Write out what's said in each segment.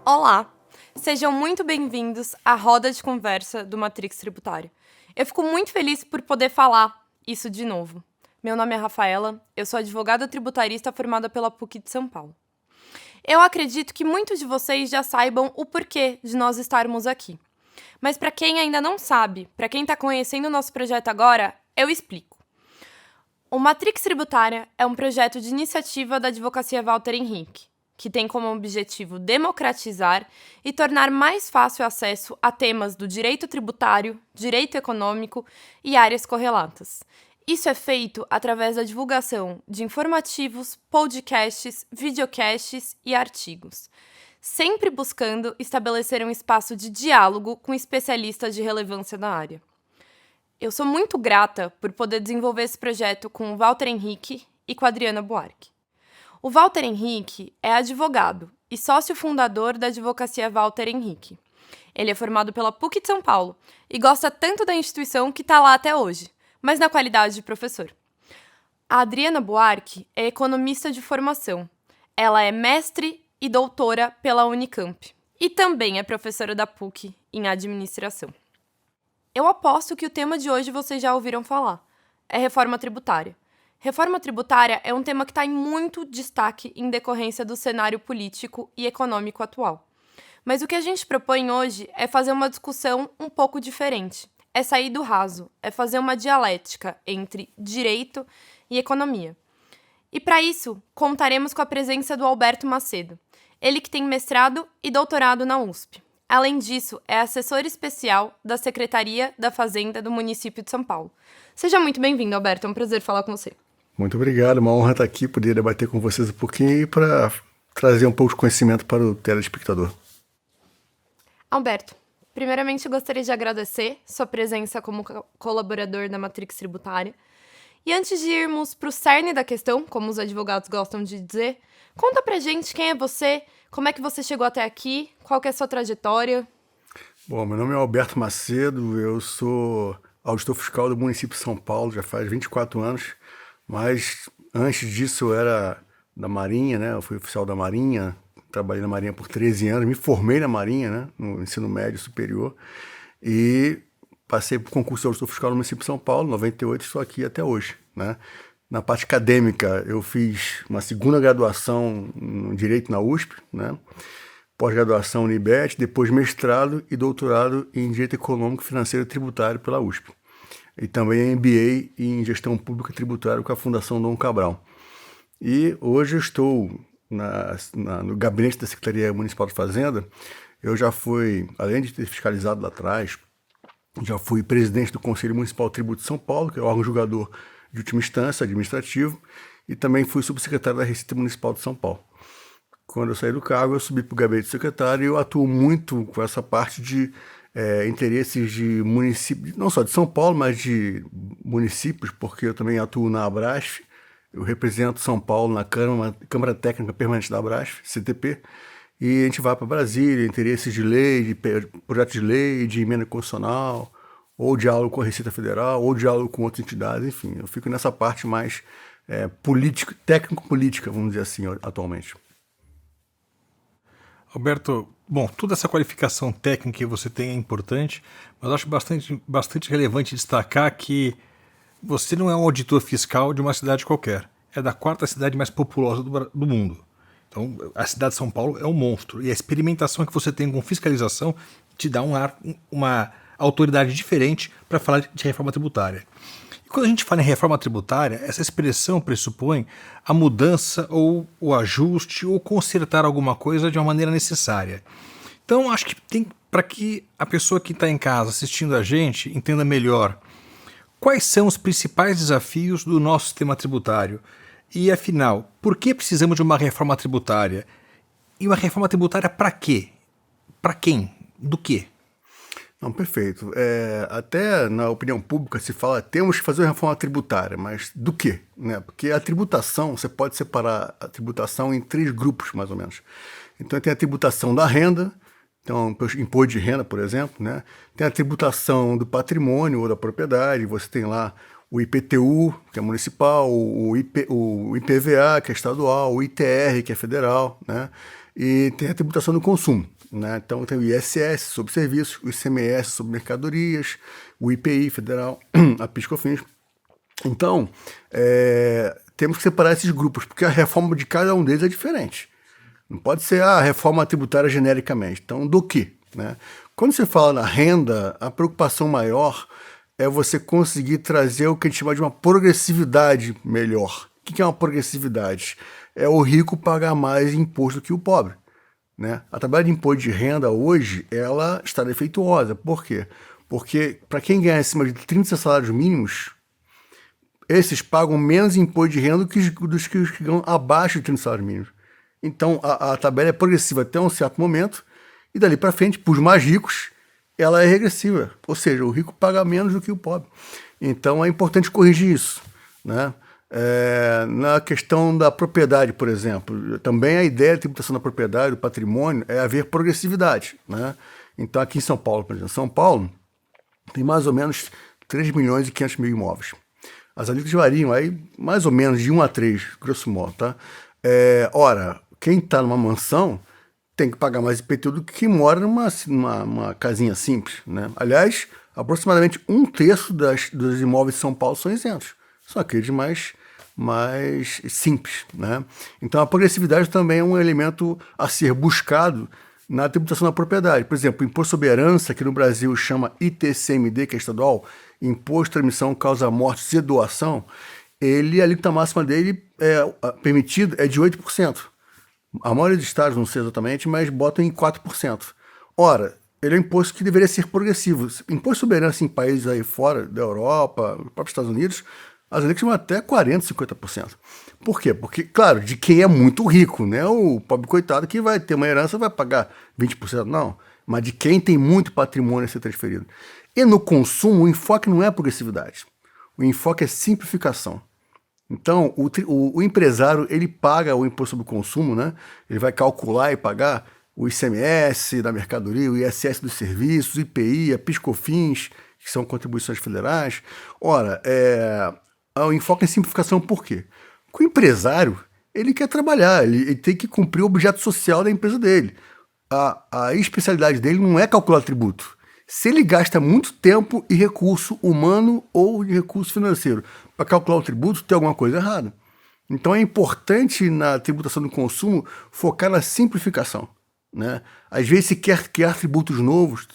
Olá! Sejam muito bem-vindos à roda de conversa do Matrix Tributária. Eu fico muito feliz por poder falar isso de novo. Meu nome é Rafaela, eu sou advogada tributarista formada pela PUC de São Paulo. Eu acredito que muitos de vocês já saibam o porquê de nós estarmos aqui. Mas para quem ainda não sabe, para quem está conhecendo o nosso projeto agora, eu explico. O Matrix Tributária é um projeto de iniciativa da Advocacia Walter Henrique, que tem como objetivo democratizar e tornar mais fácil o acesso a temas do direito tributário, direito econômico e áreas correlatas. Isso é feito através da divulgação de informativos, podcasts, videocasts e artigos, sempre buscando estabelecer um espaço de diálogo com especialistas de relevância da área. Eu sou muito grata por poder desenvolver esse projeto com o Walter Henrique e com a Adriana Buarque. O Walter Henrique é advogado e sócio fundador da Advocacia Walter Henrique. Ele é formado pela PUC de São Paulo e gosta tanto da instituição que está lá até hoje, mas na qualidade de professor. A Adriana Buarque é economista de formação. Ela é mestre e doutora pela Unicamp e também é professora da PUC em administração. Eu aposto que o tema de hoje vocês já ouviram falar. É reforma tributária. Reforma tributária é um tema que está em muito destaque em decorrência do cenário político e econômico atual. Mas o que a gente propõe hoje é fazer uma discussão um pouco diferente. É sair do raso, é fazer uma dialética entre direito e economia. E para isso, contaremos com a presença do Alberto Macedo, ele que tem mestrado e doutorado na USP. Além disso, é assessor especial da Secretaria da Fazenda do município de São Paulo. Seja muito bem-vindo, Alberto, é um prazer falar com você. Muito obrigado, uma honra estar aqui, poder debater com vocês um pouquinho e para trazer um pouco de conhecimento para o telespectador. Alberto, primeiramente eu gostaria de agradecer sua presença como colaborador da Matrix Tributária. E antes de irmos para o cerne da questão, como os advogados gostam de dizer, conta pra gente quem é você, como é que você chegou até aqui, qual que é a sua trajetória. Bom, meu nome é Alberto Macedo, eu sou auditor fiscal do município de São Paulo, já faz 24 anos, mas antes disso eu era da Marinha, né? Eu fui oficial da Marinha, trabalhei na Marinha por 13 anos, me formei na Marinha, né? No ensino médio superior, e passei por concurso de auditor fiscal no município de São Paulo, em 98, estou aqui até hoje, né? Na parte acadêmica, eu fiz uma segunda graduação em Direito na USP, né? Pós-graduação no IBET, depois mestrado e doutorado em Direito Econômico, Financeiro e Tributário pela USP. E também MBA em Gestão Pública e Tributária com a Fundação Dom Cabral. E hoje eu estou no gabinete da Secretaria Municipal de Fazenda. Eu já fui, além de ter fiscalizado lá atrás, já fui presidente do Conselho Municipal de Tributo de São Paulo, que é o órgão julgador de última instância, administrativo, e também fui subsecretário da Receita Municipal de São Paulo. Quando eu saí do cargo, eu subi para o gabinete de secretário e eu atuo muito com essa parte de interesses de municípios, não só de São Paulo, mas de municípios, porque eu também atuo na Abrasf, eu represento São Paulo na Câmara Técnica Permanente da Abrasf, CTP, e a gente vai para Brasília, interesses de lei, de projetos de lei, de emenda constitucional, ou diálogo com a Receita Federal, ou diálogo com outras entidades, enfim, eu fico nessa parte mais técnico-política, vamos dizer assim, atualmente. Alberto, bom, toda essa qualificação técnica que você tem é importante, mas eu acho bastante relevante destacar que você não é um auditor fiscal de uma cidade qualquer, é da quarta cidade mais populosa do mundo. Então, a cidade de São Paulo é um monstro, e a experimentação que você tem com fiscalização te dá uma autoridade diferente para falar de reforma tributária. E quando a gente fala em reforma tributária, essa expressão pressupõe a mudança ou o ajuste ou consertar alguma coisa de uma maneira necessária. Então, acho que tem para que a pessoa que está em casa assistindo a gente entenda melhor quais são os principais desafios do nosso sistema tributário. E, afinal, por que precisamos de uma reforma tributária? E uma reforma tributária para quê? Para quem? Do quê? Não, perfeito. Até na opinião pública se fala temos que fazer uma reforma tributária, mas do quê? Né? Porque a tributação, você pode separar a tributação em 3 grupos, mais ou menos. Então tem a tributação da renda, então imposto de renda, por exemplo, né? Tem a tributação do patrimônio ou da propriedade, você tem lá o IPTU, que é municipal, o IPVA, que é estadual, o ITR, que é federal, né? E tem a tributação do consumo. né? Então tem o ISS sobre serviços, o ICMS sobre mercadorias, o IPI federal, a PIS/COFINS. Então, temos que separar esses grupos, porque a reforma de cada um deles é diferente. Não pode ser a reforma tributária genericamente. Então, do quê? Né? Quando você fala na renda, a preocupação maior é você conseguir trazer o que a gente chama de uma progressividade melhor. O que é uma progressividade? É o rico pagar mais imposto que o pobre. Né? A tabela de imposto de renda hoje, ela está defeituosa. Por quê? Porque para quem ganha acima de 30 salários mínimos, esses pagam menos imposto de renda dos que ganham abaixo de 30 salários mínimos. Então, a tabela é progressiva até um certo momento, e dali para frente, para os mais ricos, ela é regressiva. Ou seja, o rico paga menos do que o pobre. Então, é importante corrigir isso. Né? Na questão da propriedade, por exemplo, também a ideia de tributação da propriedade, do patrimônio, é haver progressividade. Né? Então, aqui em São Paulo, por exemplo, São Paulo tem mais ou menos 3 milhões e 500 mil imóveis. As alíquotas variam aí mais ou menos de 1 a 3, grosso modo, tá? Ora, quem está numa mansão tem que pagar mais IPTU do que quem mora numa casinha simples, né? Aliás, aproximadamente 1/3 dos imóveis de São Paulo são isentos. São aqueles mais simples, né? Então, a progressividade também é um elemento a ser buscado na tributação da propriedade. Por exemplo, o imposto sobre herança, que no Brasil chama ITCMD, que é estadual, Imposto de Transmissão, Causa Mortes e Doação, a alíquota máxima dele permitido é de 8%. A maioria dos estados, não sei exatamente, mas botam em 4%. Ora, ele é um imposto que deveria ser progressivo. Imposto sobre herança em países aí fora da Europa, nos próprios Estados Unidos, as alíquotas vão até 40%, 50%. Por quê? Porque, claro, de quem é muito rico, né? O pobre coitado que vai ter uma herança vai pagar 20%, não. Mas de quem tem muito patrimônio a ser transferido. E no consumo, o enfoque não é progressividade. O enfoque é simplificação. Então, o empresário, ele paga o imposto sobre o consumo, né? Ele vai calcular e pagar o ICMS da mercadoria, o ISS dos serviços, o IPI, a PIS/COFINS, que são contribuições federais. Ora, o enfoque é simplificação por quê? Porque o empresário, ele quer trabalhar, ele tem que cumprir o objeto social da empresa dele. A especialidade dele não é calcular tributo. Se ele gasta muito tempo e recurso humano ou recurso financeiro para calcular o tributo, tem alguma coisa errada. Então é importante na tributação do consumo focar na simplificação. Né? Às vezes se quer criar tributos novos.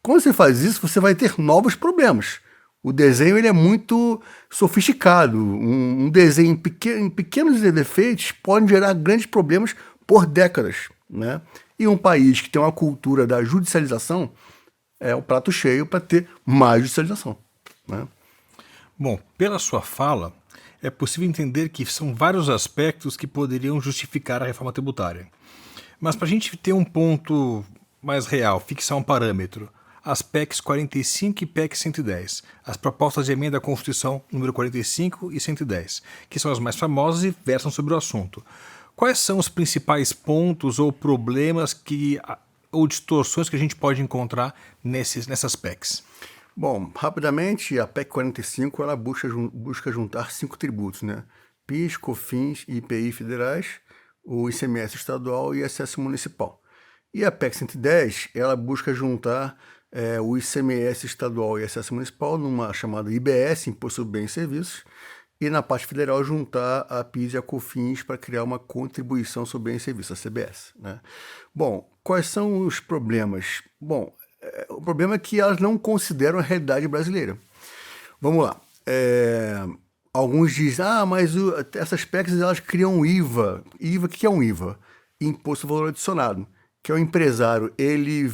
Quando você faz isso, você vai ter novos problemas. O desenho ele é muito sofisticado. Um desenho em pequenos defeitos pode gerar grandes problemas por décadas. Né? E um país que tem uma cultura da judicialização é o prato cheio para ter mais judicialização. Né? Bom, pela sua fala, é possível entender que são vários aspectos que poderiam justificar a reforma tributária. Mas para a gente ter um ponto mais real, fixar um parâmetro, as PECs 45 e PEC 110, as propostas de emenda à Constituição número 45 e 110, que são as mais famosas e versam sobre o assunto. Quais são os principais pontos ou problemas ou distorções que a gente pode encontrar nessas PECs? Bom, rapidamente, a PEC 45 ela busca juntar 5 tributos, né? PIS, COFINS e IPI federais, o ICMS estadual e ISS municipal. E a PEC 110 ela busca juntar o ICMS estadual e ISS municipal numa chamada IBS, Imposto sobre Bens e Serviços, e na parte federal juntar a PIS e a COFINS para criar uma contribuição sobre bens e serviços, a CBS. Né? Bom, quais são os problemas? Bom, o problema é que elas não consideram a realidade brasileira. Vamos lá. Alguns dizem, mas essas PECs elas criam um IVA. IVA, o que é um IVA? Imposto sobre Valor Adicionado, que é o empresário, ele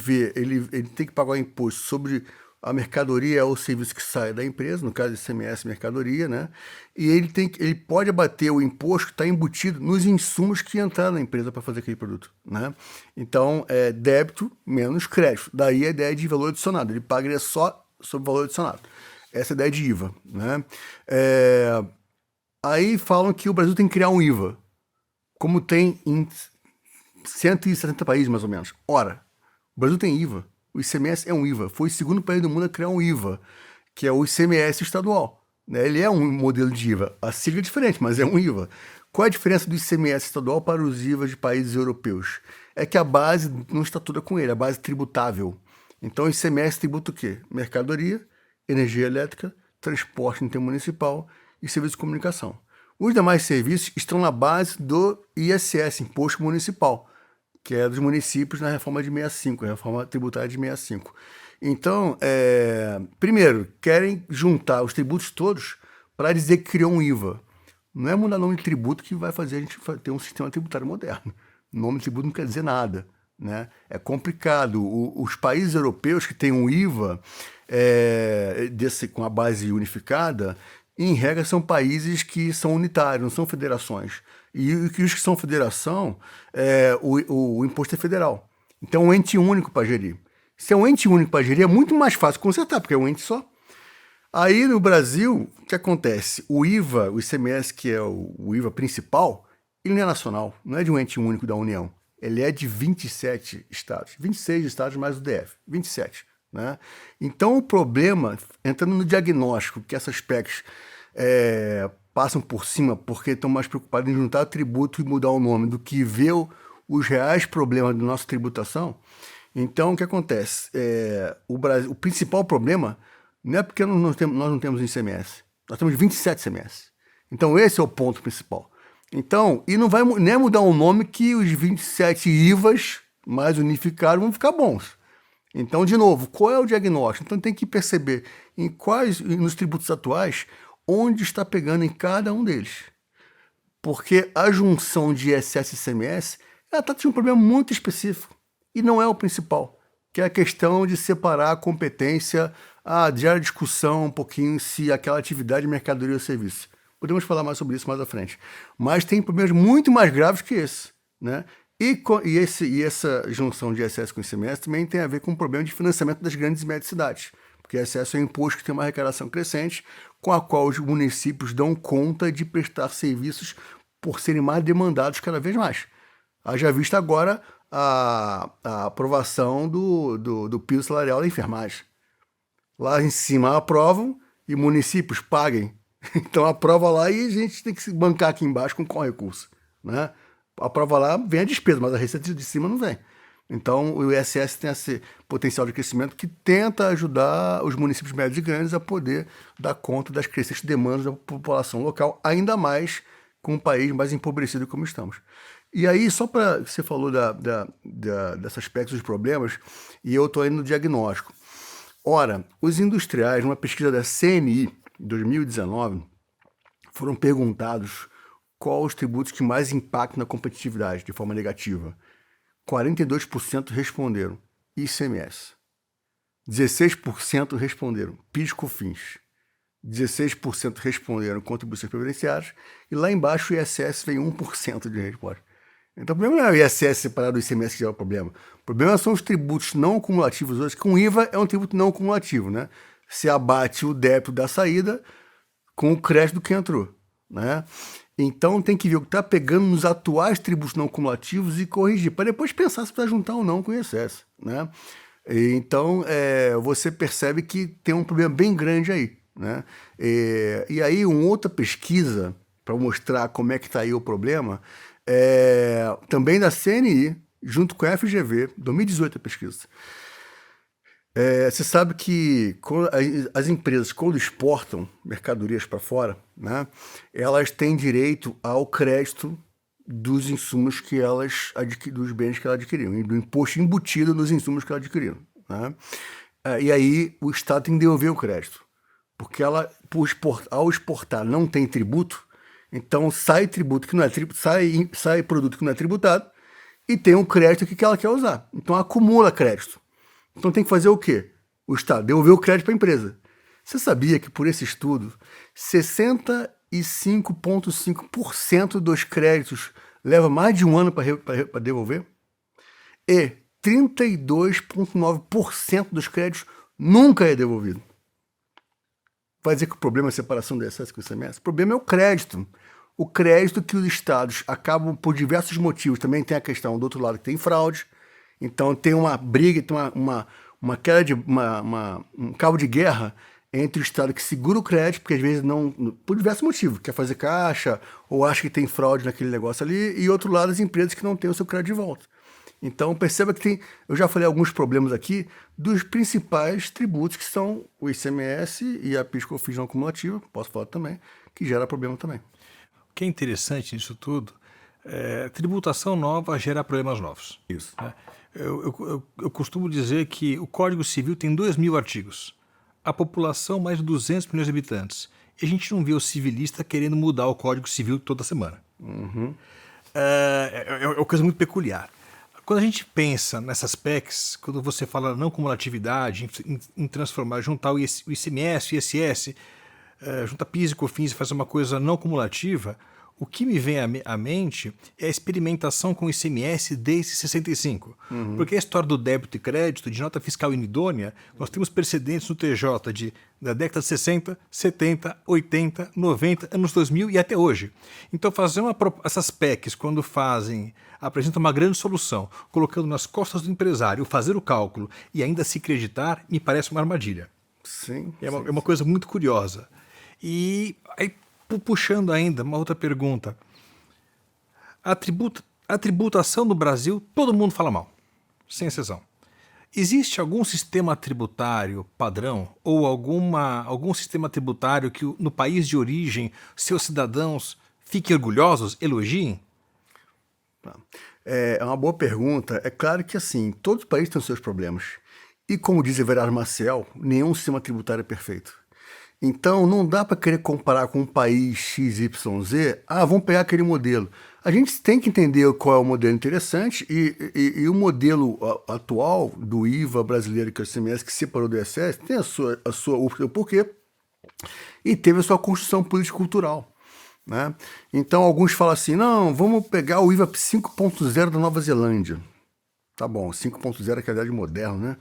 tem que pagar o imposto sobre a mercadoria ou o serviço que sai da empresa, no caso ICMS, mercadoria, né? E ele pode abater o imposto que está embutido nos insumos que entraram na empresa para fazer aquele produto, né? Então, é débito menos crédito. Daí a ideia de valor adicionado. Ele pagaria só sobre valor adicionado. Essa é a ideia de IVA, né? Aí falam que o Brasil tem que criar um IVA, como tem em 170 países, mais ou menos. Ora, o Brasil tem IVA. O ICMS é um IVA. Foi o segundo país do mundo a criar um IVA, que é o ICMS estadual. né? Ele é um modelo de IVA. A sigla é diferente, mas é um IVA. Qual é a diferença do ICMS estadual para os IVAs de países europeus? É que a base não está toda com ele, a base tributável. Então, o ICMS tributa o quê? Mercadoria, energia elétrica, transporte intermunicipal e serviço de comunicação. Os demais serviços estão na base do ISS, Imposto Municipal, que é dos municípios na reforma de 65, a reforma tributária de 65. Então, primeiro, querem juntar os tributos todos para dizer que criou um IVA. Não é mudar nome de tributo que vai fazer a gente ter um sistema tributário moderno. Nome de tributo não quer dizer nada, né? É complicado. Os países europeus que têm um IVA com a base unificada, em regra, são países que são unitários, não são federações. E os que são federação, o imposto é federal. Então, é um ente único para gerir. Se é um ente único para gerir, é muito mais fácil consertar, porque é um ente só. Aí, no Brasil, o que acontece? O IVA, o ICMS, que é o IVA principal, ele não é nacional, não é de um ente único da União. Ele é de 27 estados. 26 estados mais o DF. 27. Né? Então, o problema, entrando no diagnóstico, que essas PECs passam por cima porque estão mais preocupados em juntar tributo e mudar o nome do que ver os reais problemas da nossa tributação. Então, o que acontece? O principal problema não é porque nós não temos um ICMS. Nós temos 27 ICMS. Então, esse é o ponto principal. Então, e não vai nem mudar o nome que os 27 IVAs mais unificados vão ficar bons. Então, de novo, qual é o diagnóstico? Então, tem que perceber nos tributos atuais, onde está pegando em cada um deles. Porque a junção de ISS e ICMS, ela está tendo um problema muito específico. E não é o principal, que é a questão de separar a competência, de discussão um pouquinho se aquela atividade é mercadoria ou serviço. Podemos falar mais sobre isso mais à frente. Mas tem problemas muito mais graves que esse, né? E essa junção de ISS com ICMS também tem a ver com o problema de financiamento das grandes e médias cidades. Porque ISS é um imposto que tem uma arrecadação crescente, com a qual os municípios dão conta de prestar serviços por serem mais demandados cada vez mais. Haja vista agora a aprovação do piso salarial da enfermagem. Lá em cima aprovam e municípios paguem. Então aprova lá e a gente tem que se bancar aqui embaixo com qual recurso, né? Aprova lá, vem a despesa, mas a receita de cima não vem. Então o ISS tem esse potencial de crescimento que tenta ajudar os municípios médios e grandes a poder dar conta das crescentes demandas da população local, ainda mais com um país mais empobrecido como estamos. E aí, só para você falou desse aspecto dos problemas, e eu estou indo no diagnóstico. Ora, os industriais, numa pesquisa da CNI, em 2019, foram perguntados quais os tributos que mais impactam na competitividade de forma negativa. 42% responderam ICMS. 16% responderam PIS/COFINS. 16% responderam contribuições previdenciárias. E lá embaixo o ISS veio 1% de resposta. Então o problema não é o ISS separado do ICMS que é o problema. O problema são os tributos não cumulativos hoje, que com IVA é um tributo não cumulativo, né? Se abate o débito da saída com o crédito que entrou, né? Então tem que ver o que está pegando nos atuais tributos não cumulativos e corrigir, para depois pensar se vai juntar ou não com o ISS, né? Então você percebe que tem um problema bem grande aí, né? E aí uma outra pesquisa, para mostrar como é que está aí o problema, também da CNI, junto com a FGV, 2018 a pesquisa. Você sabe que as empresas, quando exportam mercadorias para fora, né, elas têm direito ao crédito dos insumos dos bens que elas adquiriram, e do imposto embutido nos insumos que elas adquiriram, né? E aí o Estado tem que devolver o crédito, porque ao exportar não tem tributo, então sai tributo que não é sai produto que não é tributado e tem um crédito que ela quer usar. Então acumula crédito. Então tem que fazer o quê? O Estado devolver o crédito para a empresa. Você sabia que por esse estudo 65,5% dos créditos leva mais de um ano para devolver? E 32,9% dos créditos nunca é devolvido. Vai dizer que o problema é a separação do ISS com o ICMS? O problema é o crédito. O crédito que os estados acabam, por diversos motivos, também tem a questão do outro lado que tem fraude, então tem uma briga, tem um cabo de guerra entre o Estado que segura o crédito, porque às vezes não, por diversos motivos, quer fazer caixa ou acha que tem fraude naquele negócio ali, e outro lado as empresas que não têm o seu crédito de volta. Então perceba que eu já falei alguns problemas aqui dos principais tributos que são o ICMS e a PIS/COFINS não cumulativa, posso falar também, que gera problema também. O que é interessante nisso tudo tributação nova gera problemas novos. Isso. Né? Eu costumo dizer que o Código Civil tem 2.000 artigos. A população, mais de 200 milhões de habitantes. E a gente não vê o civilista querendo mudar o Código Civil toda semana. É uma coisa muito peculiar. Quando a gente pensa nessas PECs, quando você fala não cumulatividade, em transformar, juntar o ICMS, o ISS, juntar PIS e COFINS e fazer uma coisa não cumulativa, o que me vem à mente é a experimentação com o ICMS desde 65. Porque a história do débito e crédito, de nota fiscal inidônea, nós temos precedentes no TJ da década de 60, 70, 80, 90, anos 2000 e até hoje. Então fazer essas PECs, quando apresentam uma grande solução, colocando nas costas do empresário, fazer o cálculo e ainda se acreditar, me parece uma armadilha. Sim. É uma coisa muito curiosa. E aí, puxando ainda uma outra pergunta. A tributação no Brasil, todo mundo fala mal, sem exceção. Existe algum sistema tributário padrão ou algum sistema tributário que no país de origem seus cidadãos fiquem orgulhosos, elogiem? É uma boa pergunta. É claro que assim, todos os países têm os seus problemas. E como diz Everardo Maciel, nenhum sistema tributário é perfeito. Então, não dá para querer comparar com um país XYZ, vamos pegar aquele modelo. A gente tem que entender qual é o modelo interessante e o modelo atual do IVA brasileiro, que é o ICMS, que separou do ISS, tem o seu porquê e teve a sua construção político-cultural. Né? Então, alguns falam assim, não, vamos pegar o IVA 5.0 da Nova Zelândia. Tá bom, 5.0 é a idade moderna, né?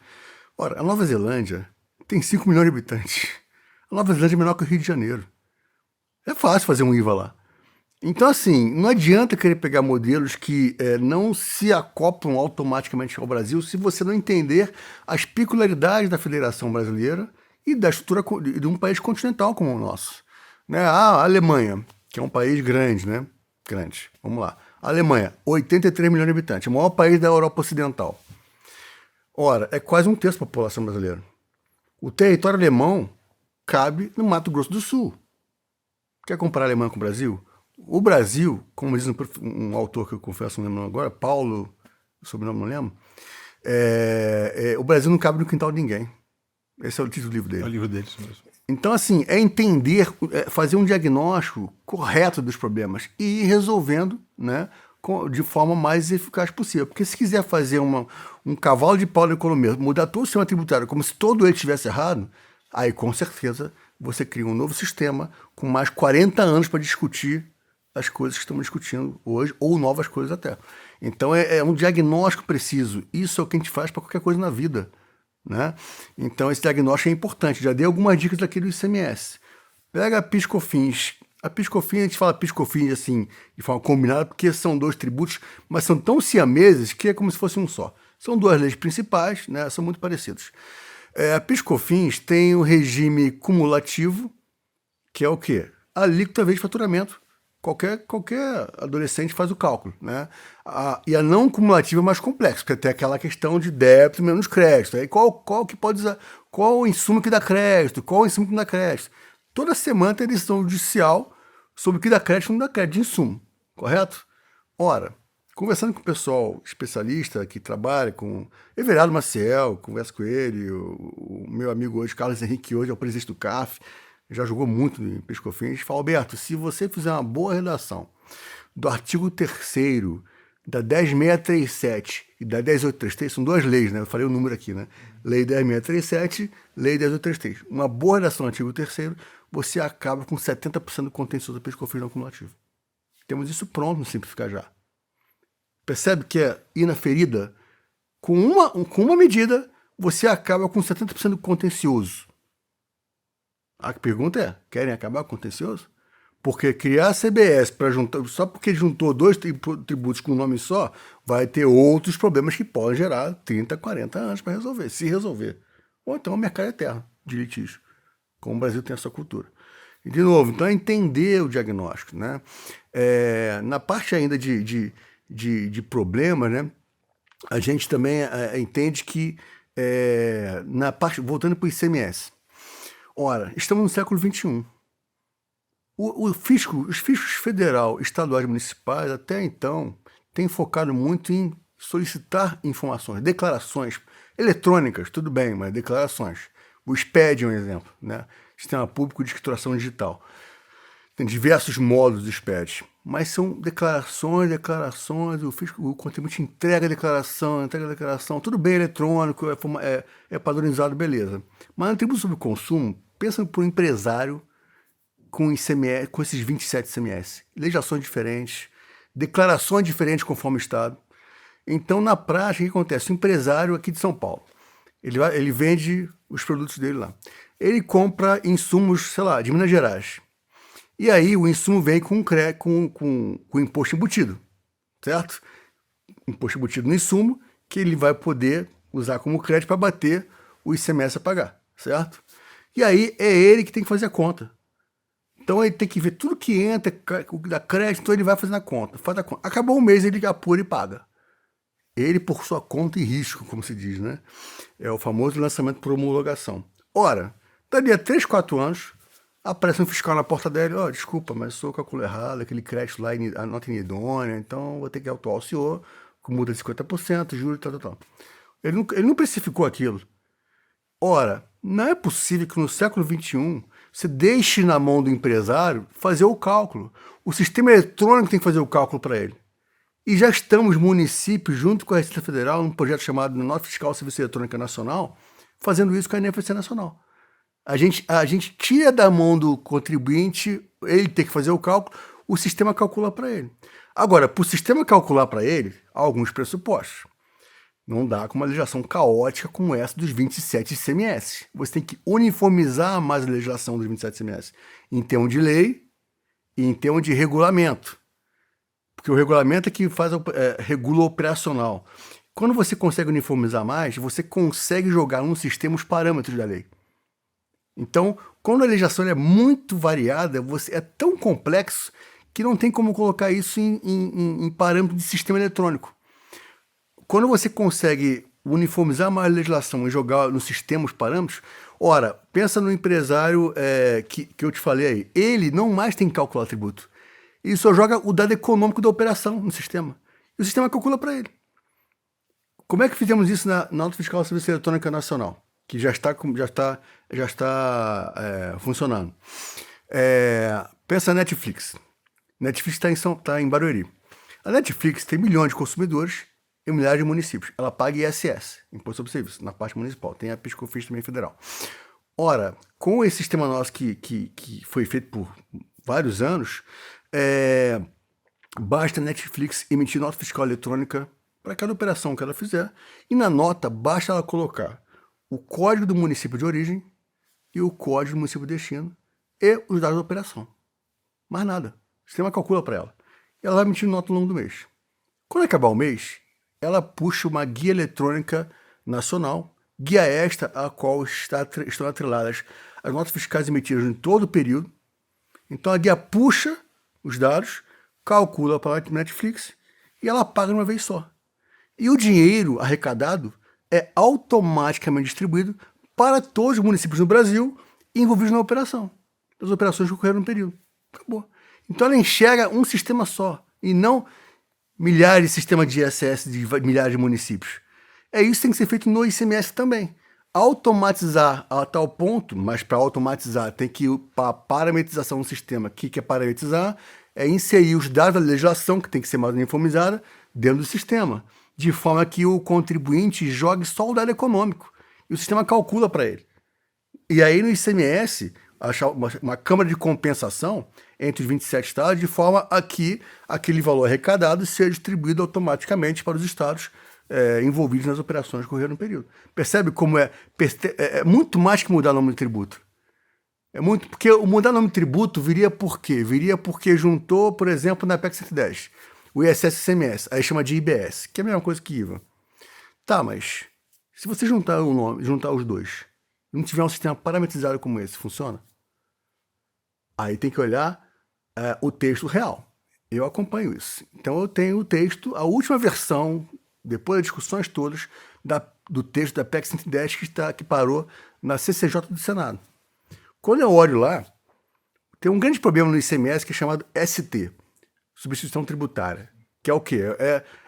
Ora, a Nova Zelândia tem 5 milhões de habitantes. A Nova Zelândia é menor que o Rio de Janeiro. É fácil fazer um IVA lá. Então, assim, não adianta querer pegar modelos que não se acoplam automaticamente ao Brasil se você não entender as peculiaridades da Federação Brasileira e da estrutura de um país continental como o nosso. Né? A Alemanha, que é um país grande, né? Grande. Vamos lá. A Alemanha, 83 milhões de habitantes, o maior país da Europa Ocidental. Ora, é quase um terço da população brasileira. O território alemão cabe no Mato Grosso do Sul. Quer comparar a Alemanha com o Brasil? O Brasil, como diz um autor que eu confesso não lembro agora, Paulo, sobrenome não lembro, o Brasil não cabe no quintal de ninguém. Esse é o título do livro dele. É o livro deles mesmo. Então, assim, é entender, fazer um diagnóstico correto dos problemas e ir resolvendo, né, de forma mais eficaz possível. Porque se quiser fazer um cavalo de pau na economia, mudar todo o sistema tributário como se todo ele estivesse errado, aí, com certeza, você cria um novo sistema com mais 40 anos para discutir as coisas que estamos discutindo hoje, ou novas coisas até. Então, é um diagnóstico preciso. Isso é o que a gente faz para qualquer coisa na vida. Né? Então, esse diagnóstico é importante. Já dei algumas dicas aqui do ICMS. Pega a PIS/COFINS. A PIS/COFINS, a gente fala PIS/COFINS assim, de forma combinada, porque são dois tributos, mas são tão siameses que é como se fosse um só. São duas leis principais, né? São muito parecidos. A PIS/COFINS tem o regime cumulativo, que é o quê? A alíquota vezes faturamento. Qualquer adolescente faz o cálculo. Né? E a não cumulativa é mais complexa, porque tem aquela questão de débito menos crédito. Aí qual que pode usar? Qual o insumo que dá crédito? Qual o insumo que não dá crédito? Toda semana tem decisão judicial sobre o que dá crédito e não dá crédito de insumo. Correto? Ora, conversando com o pessoal especialista que trabalha com Everardo Maciel, converso com ele, o meu amigo hoje, Carlos Henrique, hoje é o presidente do CAF, já jogou muito em PIS/COFINS, fala, Alberto, se você fizer uma boa redação do artigo 3º, da 10.637 e da 10.833, são duas leis, né? Eu falei o número aqui, né? Lei 10.637, Lei 10.833. Uma boa redação do artigo 3º, você acaba com 70% do contencioso do PIS/COFINS não cumulativo. Temos isso pronto no Simplificar Já. Percebe que é ir na ferida? Com uma medida, você acaba com 70% do contencioso. A pergunta é, querem acabar com o contencioso? Porque criar a CBS para juntar, só porque juntou dois tributos com um nome só, vai ter outros problemas que podem gerar 30, 40 anos para resolver, se resolver. Ou então o mercado eterno de litígio. como o Brasil tem a sua cultura. E, de novo, então é entender o diagnóstico, né? Na parte ainda de problemas, né? A gente também entende que, na parte, voltando para o ICMS, ora, estamos no século XXI. Os fiscos federal, estaduais e municipais, até então, têm focado muito em solicitar informações, declarações eletrônicas, tudo bem, mas declarações. O SPED é um exemplo, né? Sistema Público de Escrituração Digital. Tem diversos módulos do SPED, mas são declarações, o contribuinte entrega a declaração, tudo bem eletrônico, é padronizado, beleza. Mas no tributo sobre o consumo, pensa por um empresário com ICMS, com esses 27 ICMS, legislações diferentes, declarações diferentes conforme o Estado. Então, na prática, o que acontece? O empresário aqui de São Paulo, ele vende os produtos dele lá. Ele compra insumos, sei lá, de Minas Gerais. E aí o insumo vem com imposto embutido, certo? Imposto embutido no insumo, que ele vai poder usar como crédito para bater o ICMS a pagar, certo? E aí é ele que tem que fazer a conta. Então ele tem que ver tudo que entra, da crédito, então ele vai fazendo a conta, faz a conta. Acabou o mês, ele apura e paga. Ele por sua conta e risco, como se diz, né? É o famoso lançamento por homologação. Ora, dali a 3, 4 anos, aparece um fiscal na porta dele, desculpa, mas sou o cálculo errado, aquele crédito lá, a nota inidônea, então vou ter que autuar o senhor, com multa de 50%, juros, tal. Ele não precificou aquilo. Ora, não é possível que no século XXI você deixe na mão do empresário fazer o cálculo. O sistema eletrônico tem que fazer o cálculo para ele. E já estamos, municípios, junto com a Receita Federal, num projeto chamado Nota Fiscal Serviço Eletrônica Nacional, fazendo isso com a NFC Nacional. A gente tira da mão do contribuinte, ele tem que fazer o cálculo, o sistema calcula para ele. Agora, para o sistema calcular para ele, há alguns pressupostos. Não dá com uma legislação caótica como essa dos 27 ICMS. Você tem que uniformizar mais a legislação dos 27 ICMS em termos de lei e em termos de regulamento. Porque o regulamento é que regula o operacional. Quando você consegue uniformizar mais, você consegue jogar no sistema os parâmetros da lei. Então, quando a legislação é muito variada, é tão complexo que não tem como colocar isso em parâmetro de sistema eletrônico. Quando você consegue uniformizar mais a legislação e jogar no sistema os parâmetros, ora, pensa no empresário que eu te falei aí. Ele não mais tem que calcular tributo. Ele só joga o dado econômico da operação no sistema. E o sistema calcula para ele. Como é que fizemos isso na Nota Fiscal Serviço Eletrônica Nacional? Que já está funcionando. Pensa na Netflix. Netflix está em Barueri. A Netflix tem milhões de consumidores em milhares de municípios. Ela paga ISS, Imposto sobre Serviço, na parte municipal. Tem a PIS/COFINS também federal. Ora, com esse sistema nosso que foi feito por vários anos, basta a Netflix emitir nota fiscal eletrônica para cada operação que ela fizer, e na nota basta ela colocar o código do município de origem e o código do município de destino e os dados da operação. Mais nada. O sistema calcula para ela. E ela vai emitir nota ao longo do mês. Quando acabar o mês, ela puxa uma guia eletrônica nacional, guia esta a qual estão atreladas as notas fiscais emitidas em todo o período. Então a guia puxa os dados, calcula para a Netflix e ela paga de uma vez só. E o dinheiro arrecadado é automaticamente distribuído para todos os municípios do Brasil envolvidos na operação. As operações que ocorreram no período. Acabou. Então ela enxerga um sistema só e não milhares de sistemas de ISS de milhares de municípios. Isso que tem que ser feito no ICMS também. Automatizar a tal ponto, mas para automatizar tem que ir para a parametrização do sistema. O que é parametrizar? É inserir os dados da legislação, que tem que ser mais uniformizada, dentro do sistema, de forma que o contribuinte jogue só o dado econômico e o sistema calcula para ele. E aí no ICMS, achar uma câmara de compensação entre os 27 estados, de forma a que aquele valor arrecadado seja distribuído automaticamente para os estados envolvidos nas operações que ocorreram no período. Percebe como é muito mais que mudar o nome do tributo. Porque o mudar o nome do tributo viria por quê? Viria porque juntou, por exemplo, na PEC 110, o ISS e o ICMS, aí chama de IBS, que é a mesma coisa que IVA. Tá, mas se você juntar os dois, não tiver um sistema parametrizado como esse, funciona? Aí tem que olhar o texto real. Eu acompanho isso. Então eu tenho o texto, a última versão, depois das discussões todas, do texto da PEC 110 que parou na CCJ do Senado. Quando eu olho lá, tem um grande problema no ICMS que é chamado ST, substituição tributária, que é o quê?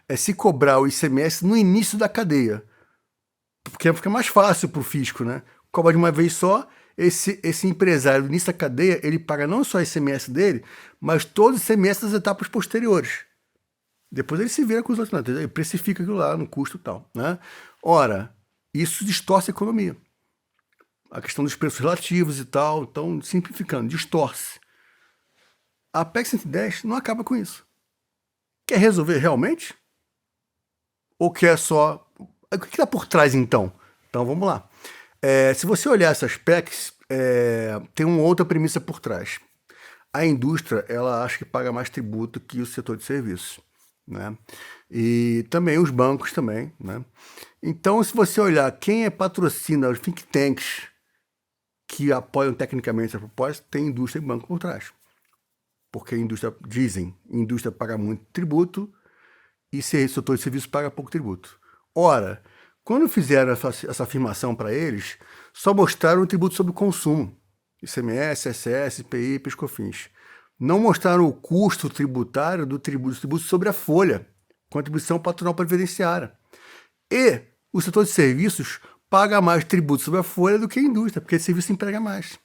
É se cobrar o ICMS no início da cadeia, porque fica mais fácil para o fisco, né? Cobra de uma vez só, esse empresário no início da cadeia, ele paga não só o ICMS dele, mas todos os ICMS das etapas posteriores. Depois ele se vira com os outros, ele precifica aquilo lá no custo e tal, né? Ora, isso distorce a economia. A questão dos preços relativos e tal, então, simplificando, distorce. A PEC 110 não acaba com isso. Quer resolver realmente? Ou quer só... O que está por trás, então? Então, vamos lá. Se você olhar essas PECs, tem uma outra premissa por trás. A indústria, ela acha que paga mais tributo que o setor de serviços, né? E também os bancos também, né? Então, se você olhar quem patrocina os think tanks que apoiam tecnicamente a proposta, tem indústria e banco por trás. Porque a indústria, indústria paga muito tributo e setor de serviços paga pouco tributo. Ora, quando fizeram essa afirmação para eles, só mostraram o tributo sobre o consumo, ICMS, SS, IPI, PIS/COFINS. Não mostraram o custo tributário do tributo sobre a folha, contribuição patronal previdenciária. E o setor de serviços paga mais tributo sobre a folha do que a indústria, porque esse serviço emprega mais.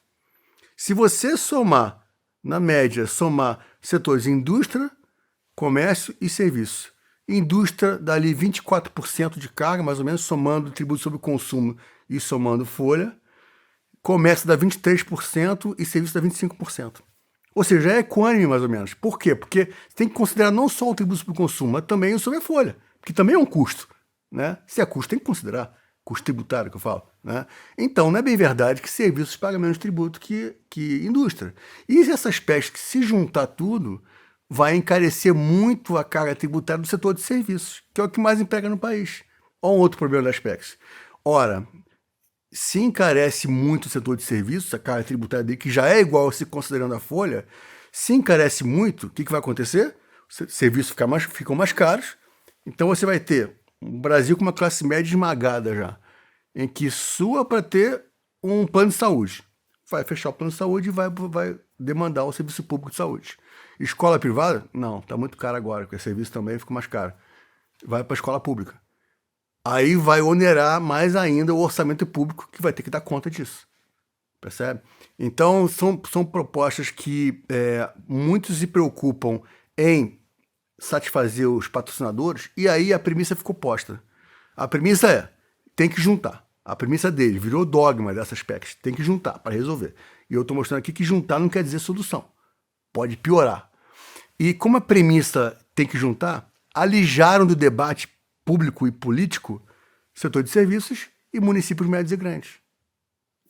Se você somar, na média, setores de indústria, comércio e serviço, indústria dá ali 24% de carga, mais ou menos, somando tributo sobre o consumo e somando folha, comércio dá 23% e serviço dá 25%. Ou seja, é equânime, mais ou menos. Por quê? Porque você tem que considerar não só o tributo sobre o consumo, mas também o sobre a folha, que também é um custo, né? Se é custo, tem que considerar. Custo tributário que eu falo, né? Então, não é bem verdade que serviços pagam menos tributo que indústria. E essas PECs que se juntar tudo, vai encarecer muito a carga tributária do setor de serviços, que é o que mais emprega no país. Olha um outro problema das PECs. Ora, se encarece muito o setor de serviços, a carga tributária dele, que já é igual se considerando a folha, se encarece muito, o que vai acontecer? Os serviços ficam mais caros, então você vai ter um Brasil com uma classe média esmagada já, em que sua para ter um plano de saúde. Vai fechar o plano de saúde e vai demandar o serviço público de saúde. Escola privada? Não, está muito caro agora, porque o serviço também fica mais caro. Vai para a escola pública. Aí vai onerar mais ainda o orçamento público, que vai ter que dar conta disso. Percebe? Então, são propostas que muitos se preocupam em satisfazer os patrocinadores, e aí a premissa ficou posta. A premissa tem que juntar. A premissa dele virou dogma dessas PECs, tem que juntar para resolver. E eu estou mostrando aqui que juntar não quer dizer solução. Pode piorar. E como a premissa tem que juntar, alijaram do debate público e político setor de serviços e municípios médios e grandes.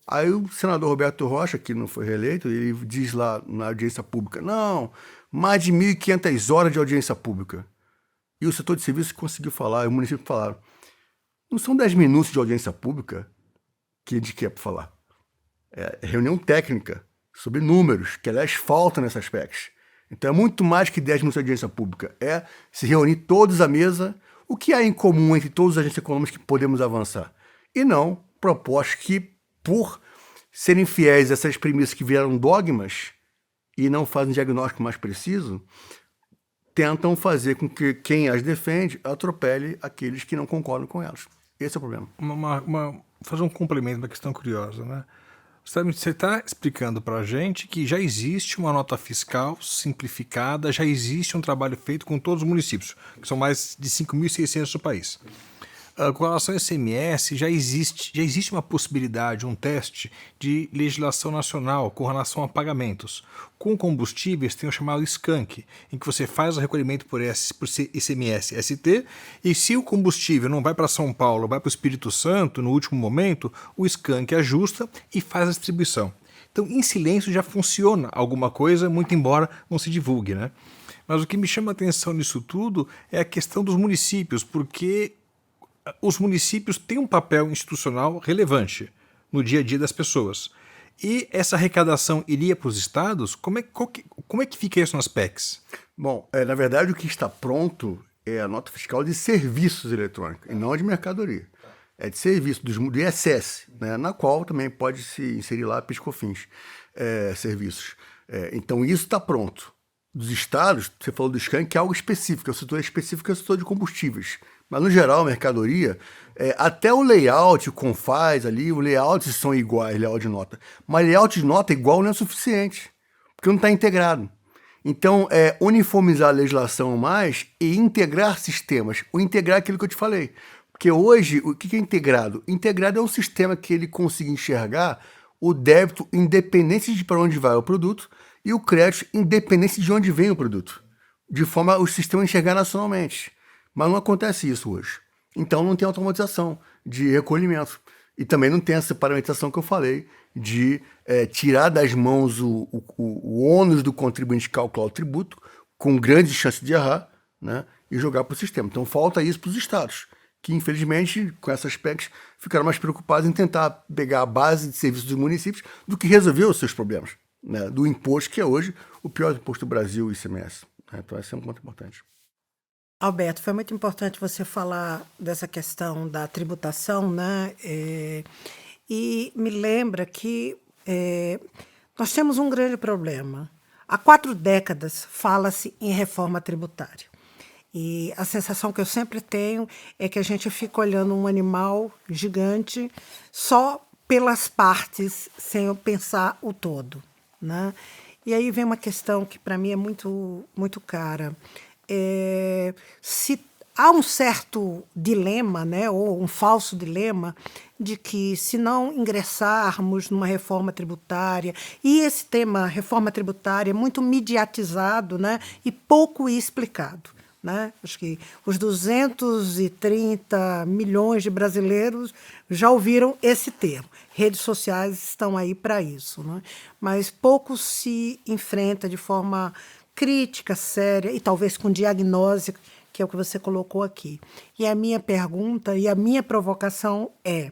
Aí o senador Roberto Rocha, que não foi reeleito, ele diz lá na audiência pública, não, mais de 1.500 horas de audiência pública. E o setor de serviços conseguiu falar, e o município falaram, não são 10 minutos de audiência pública que a gente quer para falar. É reunião técnica sobre números, que aliás faltam nessas PECs. Então é muito mais que 10 minutos de audiência pública. É se reunir todos à mesa, o que há em comum entre todos os agentes econômicos que podemos avançar. E não propostas que, por serem fiéis a essas premissas que vieram dogmas e não fazem diagnóstico mais preciso, tentam fazer com que quem as defende atropele aqueles que não concordam com elas. Esse é o problema. Fazer um complemento, uma questão curiosa, né? Você está explicando para a gente que já existe uma nota fiscal simplificada, já existe um trabalho feito com todos os municípios, que são mais de 5.600 do país. Com relação ao ICMS, já existe uma possibilidade, um teste de legislação nacional com relação a pagamentos. Com combustíveis tem o chamado Skank, em que você faz o recolhimento por ICMS ST, e se o combustível não vai para São Paulo, vai para o Espírito Santo, no último momento, o Skank ajusta e faz a distribuição. Então, em silêncio já funciona alguma coisa, muito embora não se divulgue, né? Mas o que me chama a atenção nisso tudo é a questão dos municípios, porque os municípios têm um papel institucional relevante. no dia a dia das pessoas. E essa arrecadação iria para os estados? Como é que fica isso nas PECs? Bom, na verdade, o que está pronto é a nota fiscal de serviços eletrônicos, e não a de mercadoria. É de serviço, do ISS, né, na qual também pode se inserir lá PIS/COFINS, serviços. Então, isso está pronto. Dos estados, você falou do SCAN, que é algo específico, o setor específico é o setor de combustíveis. Mas, no geral, mercadoria, até o layout, o CONFAS ali, os layouts são iguais, layout de nota. Mas layout de nota igual não é suficiente, porque não está integrado. Então, uniformizar a legislação mais e integrar sistemas. O integrar é aquilo que eu te falei. Porque hoje, o que é integrado? Integrado é um sistema que ele consiga enxergar o débito independente de para onde vai o produto e o crédito independente de onde vem o produto. De forma a o sistema enxergar nacionalmente. Mas não acontece isso hoje. Então não tem automatização de recolhimento. E também não tem essa parametrização que eu falei de tirar das mãos o ônus do contribuinte de calcular o tributo, com grande chance de errar, né, e jogar para o sistema. Então falta isso para os estados, que infelizmente, com essas PECs, ficaram mais preocupados em tentar pegar a base de serviços dos municípios do que resolver os seus problemas, né, do imposto, que é hoje o pior imposto do Brasil, o ICMS. Então esse é um ponto importante. Alberto, foi muito importante você falar dessa questão da tributação, né? E me lembra que nós temos um grande problema. Há 4 décadas fala-se em reforma tributária. E a sensação que eu sempre tenho é que a gente fica olhando um animal gigante só pelas partes, sem eu pensar o todo, né? E aí vem uma questão que para mim é muito, muito cara. Se há um certo dilema, né, ou um falso dilema, de que se não ingressarmos numa reforma tributária, e esse tema, reforma tributária, é muito mediatizado, né, e pouco explicado. Né? Acho que os 230 milhões de brasileiros já ouviram esse termo. Redes sociais estão aí para isso. Né? Mas pouco se enfrenta de forma crítica, séria e talvez com diagnóstico, que é o que você colocou aqui. E a minha pergunta e a minha provocação é: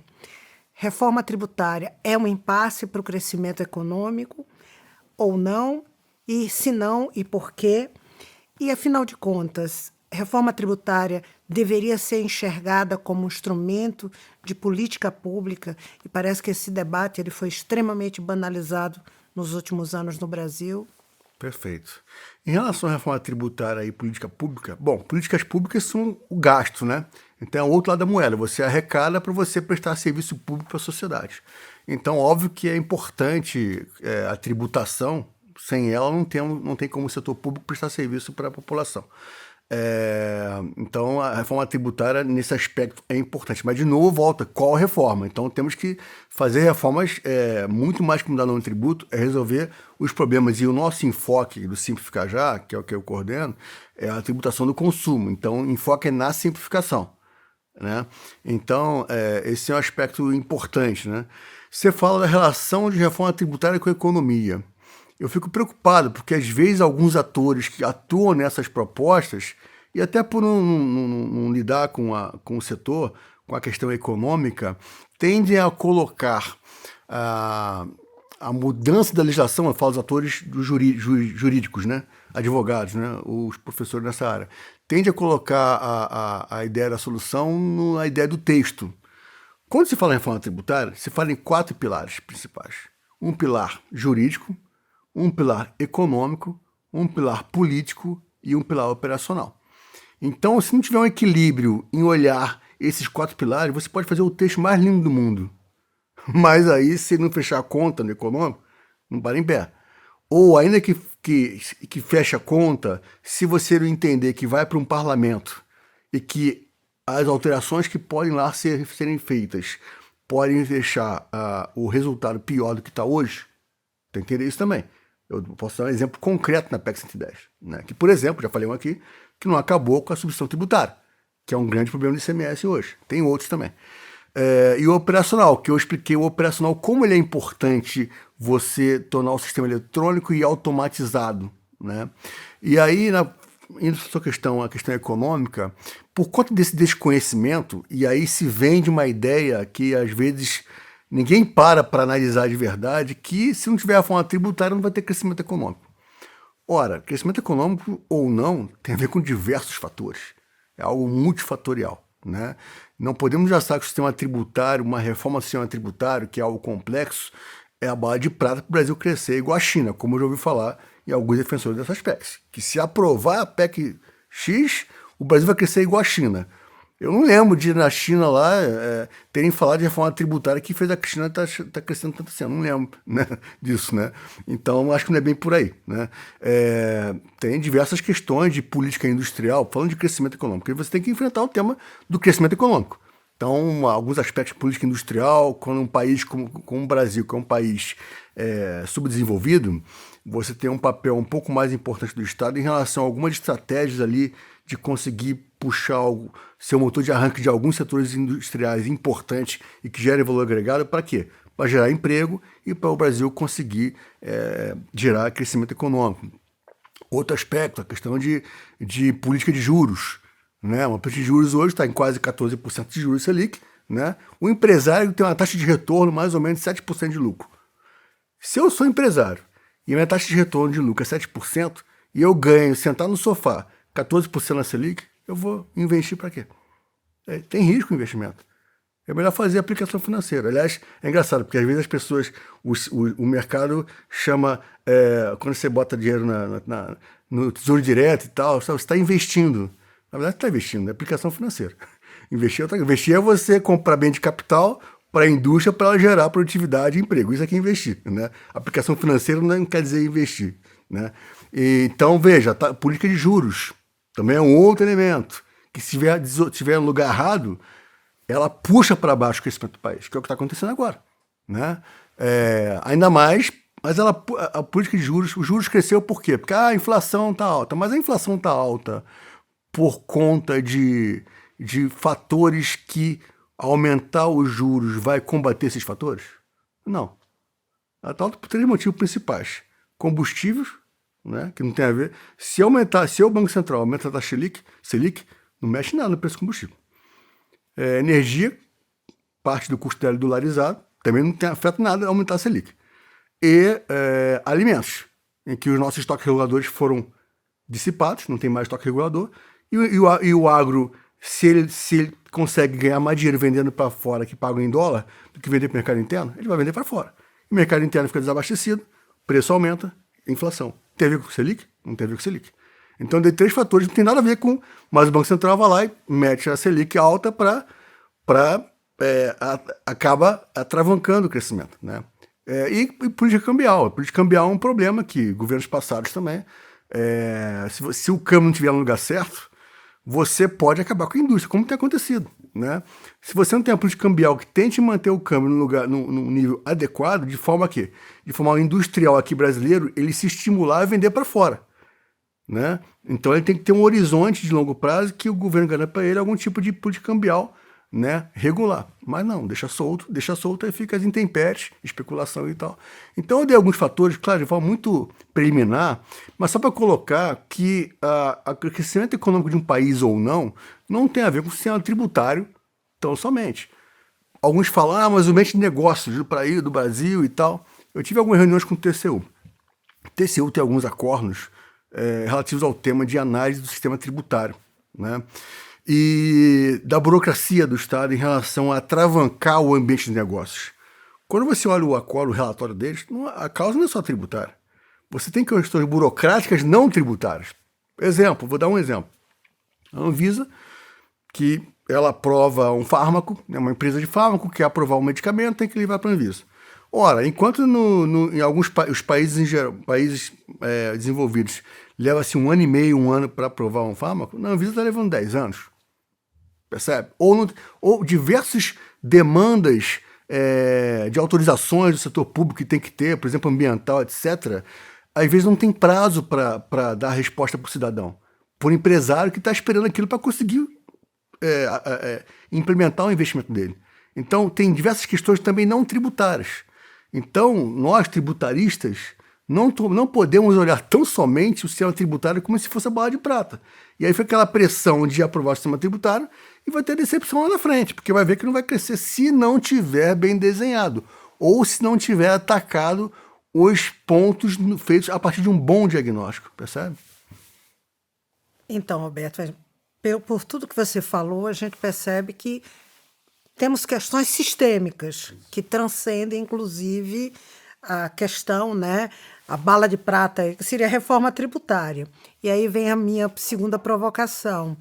reforma tributária é um impasse para o crescimento econômico ou não? E se não, e por quê? E, afinal de contas, reforma tributária deveria ser enxergada como um instrumento de política pública, e parece que esse debate ele foi extremamente banalizado nos últimos anos no Brasil. Perfeito. Em relação à reforma tributária e política pública, bom, políticas públicas são o gasto, né? Então é o outro lado da moeda, você arrecada para você prestar serviço público para a sociedade. Então, óbvio que é importante a tributação. Sem ela, não tem como o setor público prestar serviço para a população. Então, a reforma tributária, nesse aspecto, é importante. Mas, de novo, volta, qual reforma? Então, temos que fazer reformas muito mais que mudar no tributo, é resolver os problemas. E o nosso enfoque do Simplificar Já, que é o que eu coordeno, é a tributação do consumo. Então, o enfoque é na simplificação. Né? Então, esse é um aspecto importante. Né? Você fala da relação de reforma tributária com a economia. Eu fico preocupado, porque às vezes alguns atores que atuam nessas propostas, e até por não lidar com o setor, com a questão econômica, tendem a colocar a mudança da legislação, eu falo dos atores jurídicos, né? Advogados, né? Os professores nessa área, tende a colocar a ideia da solução na ideia do texto. Quando se fala em reforma tributária, se fala em 4 pilares principais. Um pilar jurídico, um pilar econômico, um pilar político e um pilar operacional. Então, se não tiver um equilíbrio em olhar esses 4 pilares, você pode fazer o texto mais lindo do mundo. Mas aí, se não fechar a conta no econômico, não para em pé. Ou ainda que feche a conta, se você não entender que vai para um parlamento e que as alterações que podem lá serem feitas podem deixar o resultado pior do que está hoje, tem que entender isso também. Eu posso dar um exemplo concreto na PEC 110, né? Que, por exemplo, já falei um aqui, que não acabou com a substituição tributária, que é um grande problema do ICMS hoje. Tem outros também. E o operacional, que eu expliquei o operacional, como ele é importante você tornar o sistema eletrônico e automatizado. Né? E aí, indo para a questão econômica, por conta desse desconhecimento, e aí se vende uma ideia que às vezes ninguém para analisar de verdade que se não tiver a reforma tributária não vai ter crescimento econômico. Ora, crescimento econômico ou não tem a ver com diversos fatores. É algo multifatorial, né? Não podemos achar que o sistema tributário, uma reforma do sistema tributário, que é algo complexo, é a bala de prata para o Brasil crescer igual a China, como eu já ouvi falar em alguns defensores dessas PECs. Que se aprovar a PEC X, o Brasil vai crescer igual a China. Eu não lembro de na China lá terem falado de reforma tributária que fez a China tá crescendo tanto assim. Eu não lembro, né, disso, né? Então acho que não é bem por aí, né? Tem diversas questões de política industrial, falando de crescimento econômico, e você tem que enfrentar o tema do crescimento econômico. Então, alguns aspectos de política industrial, quando um país como o Brasil, que é um país subdesenvolvido, você tem um papel um pouco mais importante do Estado em relação a algumas estratégias ali de conseguir puxar ser o motor de arranque de alguns setores industriais importantes e que gerem valor agregado. Para quê? Para gerar emprego e para o Brasil conseguir gerar crescimento econômico. Outro aspecto, a questão de política de juros, né? Uma política de juros hoje está em quase 14% de juros Selic, né? O empresário tem uma taxa de retorno mais ou menos de 7% de lucro. Se eu sou empresário e minha taxa de retorno de lucro é 7% e eu ganho, sentar no sofá, 14% na Selic, eu vou investir para quê? Tem risco o investimento. É melhor fazer aplicação financeira. Aliás, é engraçado, porque às vezes as pessoas, o mercado chama, quando você bota dinheiro no Tesouro Direto e tal, você está investindo. Na verdade, você está investindo, é aplicação financeira. Investir é você comprar bem de capital para a indústria, para ela gerar produtividade e emprego. Isso aqui é investir, né? Aplicação financeira não quer dizer investir, né? Então, veja, política de juros também é um outro elemento, que se tiver no lugar errado, ela puxa para baixo o crescimento do país, que é o que está acontecendo agora, né? Ainda mais, mas a política de juros, os juros cresceu por quê? Porque a inflação está alta, mas a inflação está alta por conta de fatores que aumentar os juros vai combater esses fatores? Não. Ela está alta por 3 motivos principais. Combustíveis, né, que não tem a ver. Se o Banco Central aumenta a taxa Selic, não mexe nada no preço do combustível. Energia, parte do custo dela é dolarizado, também não afeta nada aumentar a Selic. E alimentos, em que os nossos estoques reguladores foram dissipados, não tem mais estoque regulador, e o agro, se ele consegue ganhar mais dinheiro vendendo para fora que pagam em dólar do que vender para o mercado interno, ele vai vender para fora. O mercado interno fica desabastecido, preço aumenta, inflação. Tem a ver com o Selic? Não tem a ver com o Selic. Então, de 3 fatores, não tem nada a ver com... Mas o Banco Central vai lá e mete a Selic alta acaba atravancando o crescimento, né? E política cambial. A política cambial é um problema que governos passados também... se o câmbio não estiver no lugar certo, você pode acabar com a indústria, como tem acontecido, né? Se você não tem a política cambial que tente manter o câmbio no nível adequado, de forma o industrial aqui brasileiro, ele se estimular a vender para fora, né? Então ele tem que ter um horizonte de longo prazo que o governo garanta para ele algum tipo de política cambial, né, regular. Mas não, deixa solto e fica as intempéries, especulação e tal. Então eu dei alguns fatores, claro, de forma muito preliminar, mas só para colocar que o crescimento econômico de um país ou não tem a ver com o sistema tributário tão somente. Alguns falam, mas o ambiente de negócios do Brasil e tal. Eu tive algumas reuniões com o TCU. O TCU tem alguns acordos relativos ao tema de análise do sistema tributário, né? E da burocracia do Estado em relação a atravancar o ambiente de negócios. Quando você olha o relatório deles, a causa não é só tributária. Você tem questões burocráticas não tributárias. Vou dar um exemplo. A Anvisa, que ela aprova um fármaco, né, uma empresa de fármaco quer aprovar um medicamento, tem que levar para a Anvisa. Ora, enquanto em alguns os países desenvolvidos leva-se 1 ano e meio, 1 ano para aprovar um fármaco, na Anvisa está levando 10 anos. Percebe? Ou diversas demandas de autorizações do setor público que tem que ter, por exemplo, ambiental, etc., às vezes não tem prazo para dar resposta para o cidadão, por empresário que está esperando aquilo para conseguir implementar o investimento dele. Então, tem diversas questões também não tributárias. Então, nós, tributaristas, não podemos olhar tão somente o sistema tributário como se fosse a bala de prata. E aí foi aquela pressão de aprovar o sistema tributário e vai ter decepção lá na frente, porque vai ver que não vai crescer se não tiver bem desenhado, ou se não tiver atacado os pontos feitos a partir de um bom diagnóstico, percebe? Então, Roberto, por tudo que você falou, a gente percebe que temos questões sistêmicas que transcendem, inclusive, a questão, né, a bala de prata, que seria a reforma tributária. E aí vem a minha segunda provocação.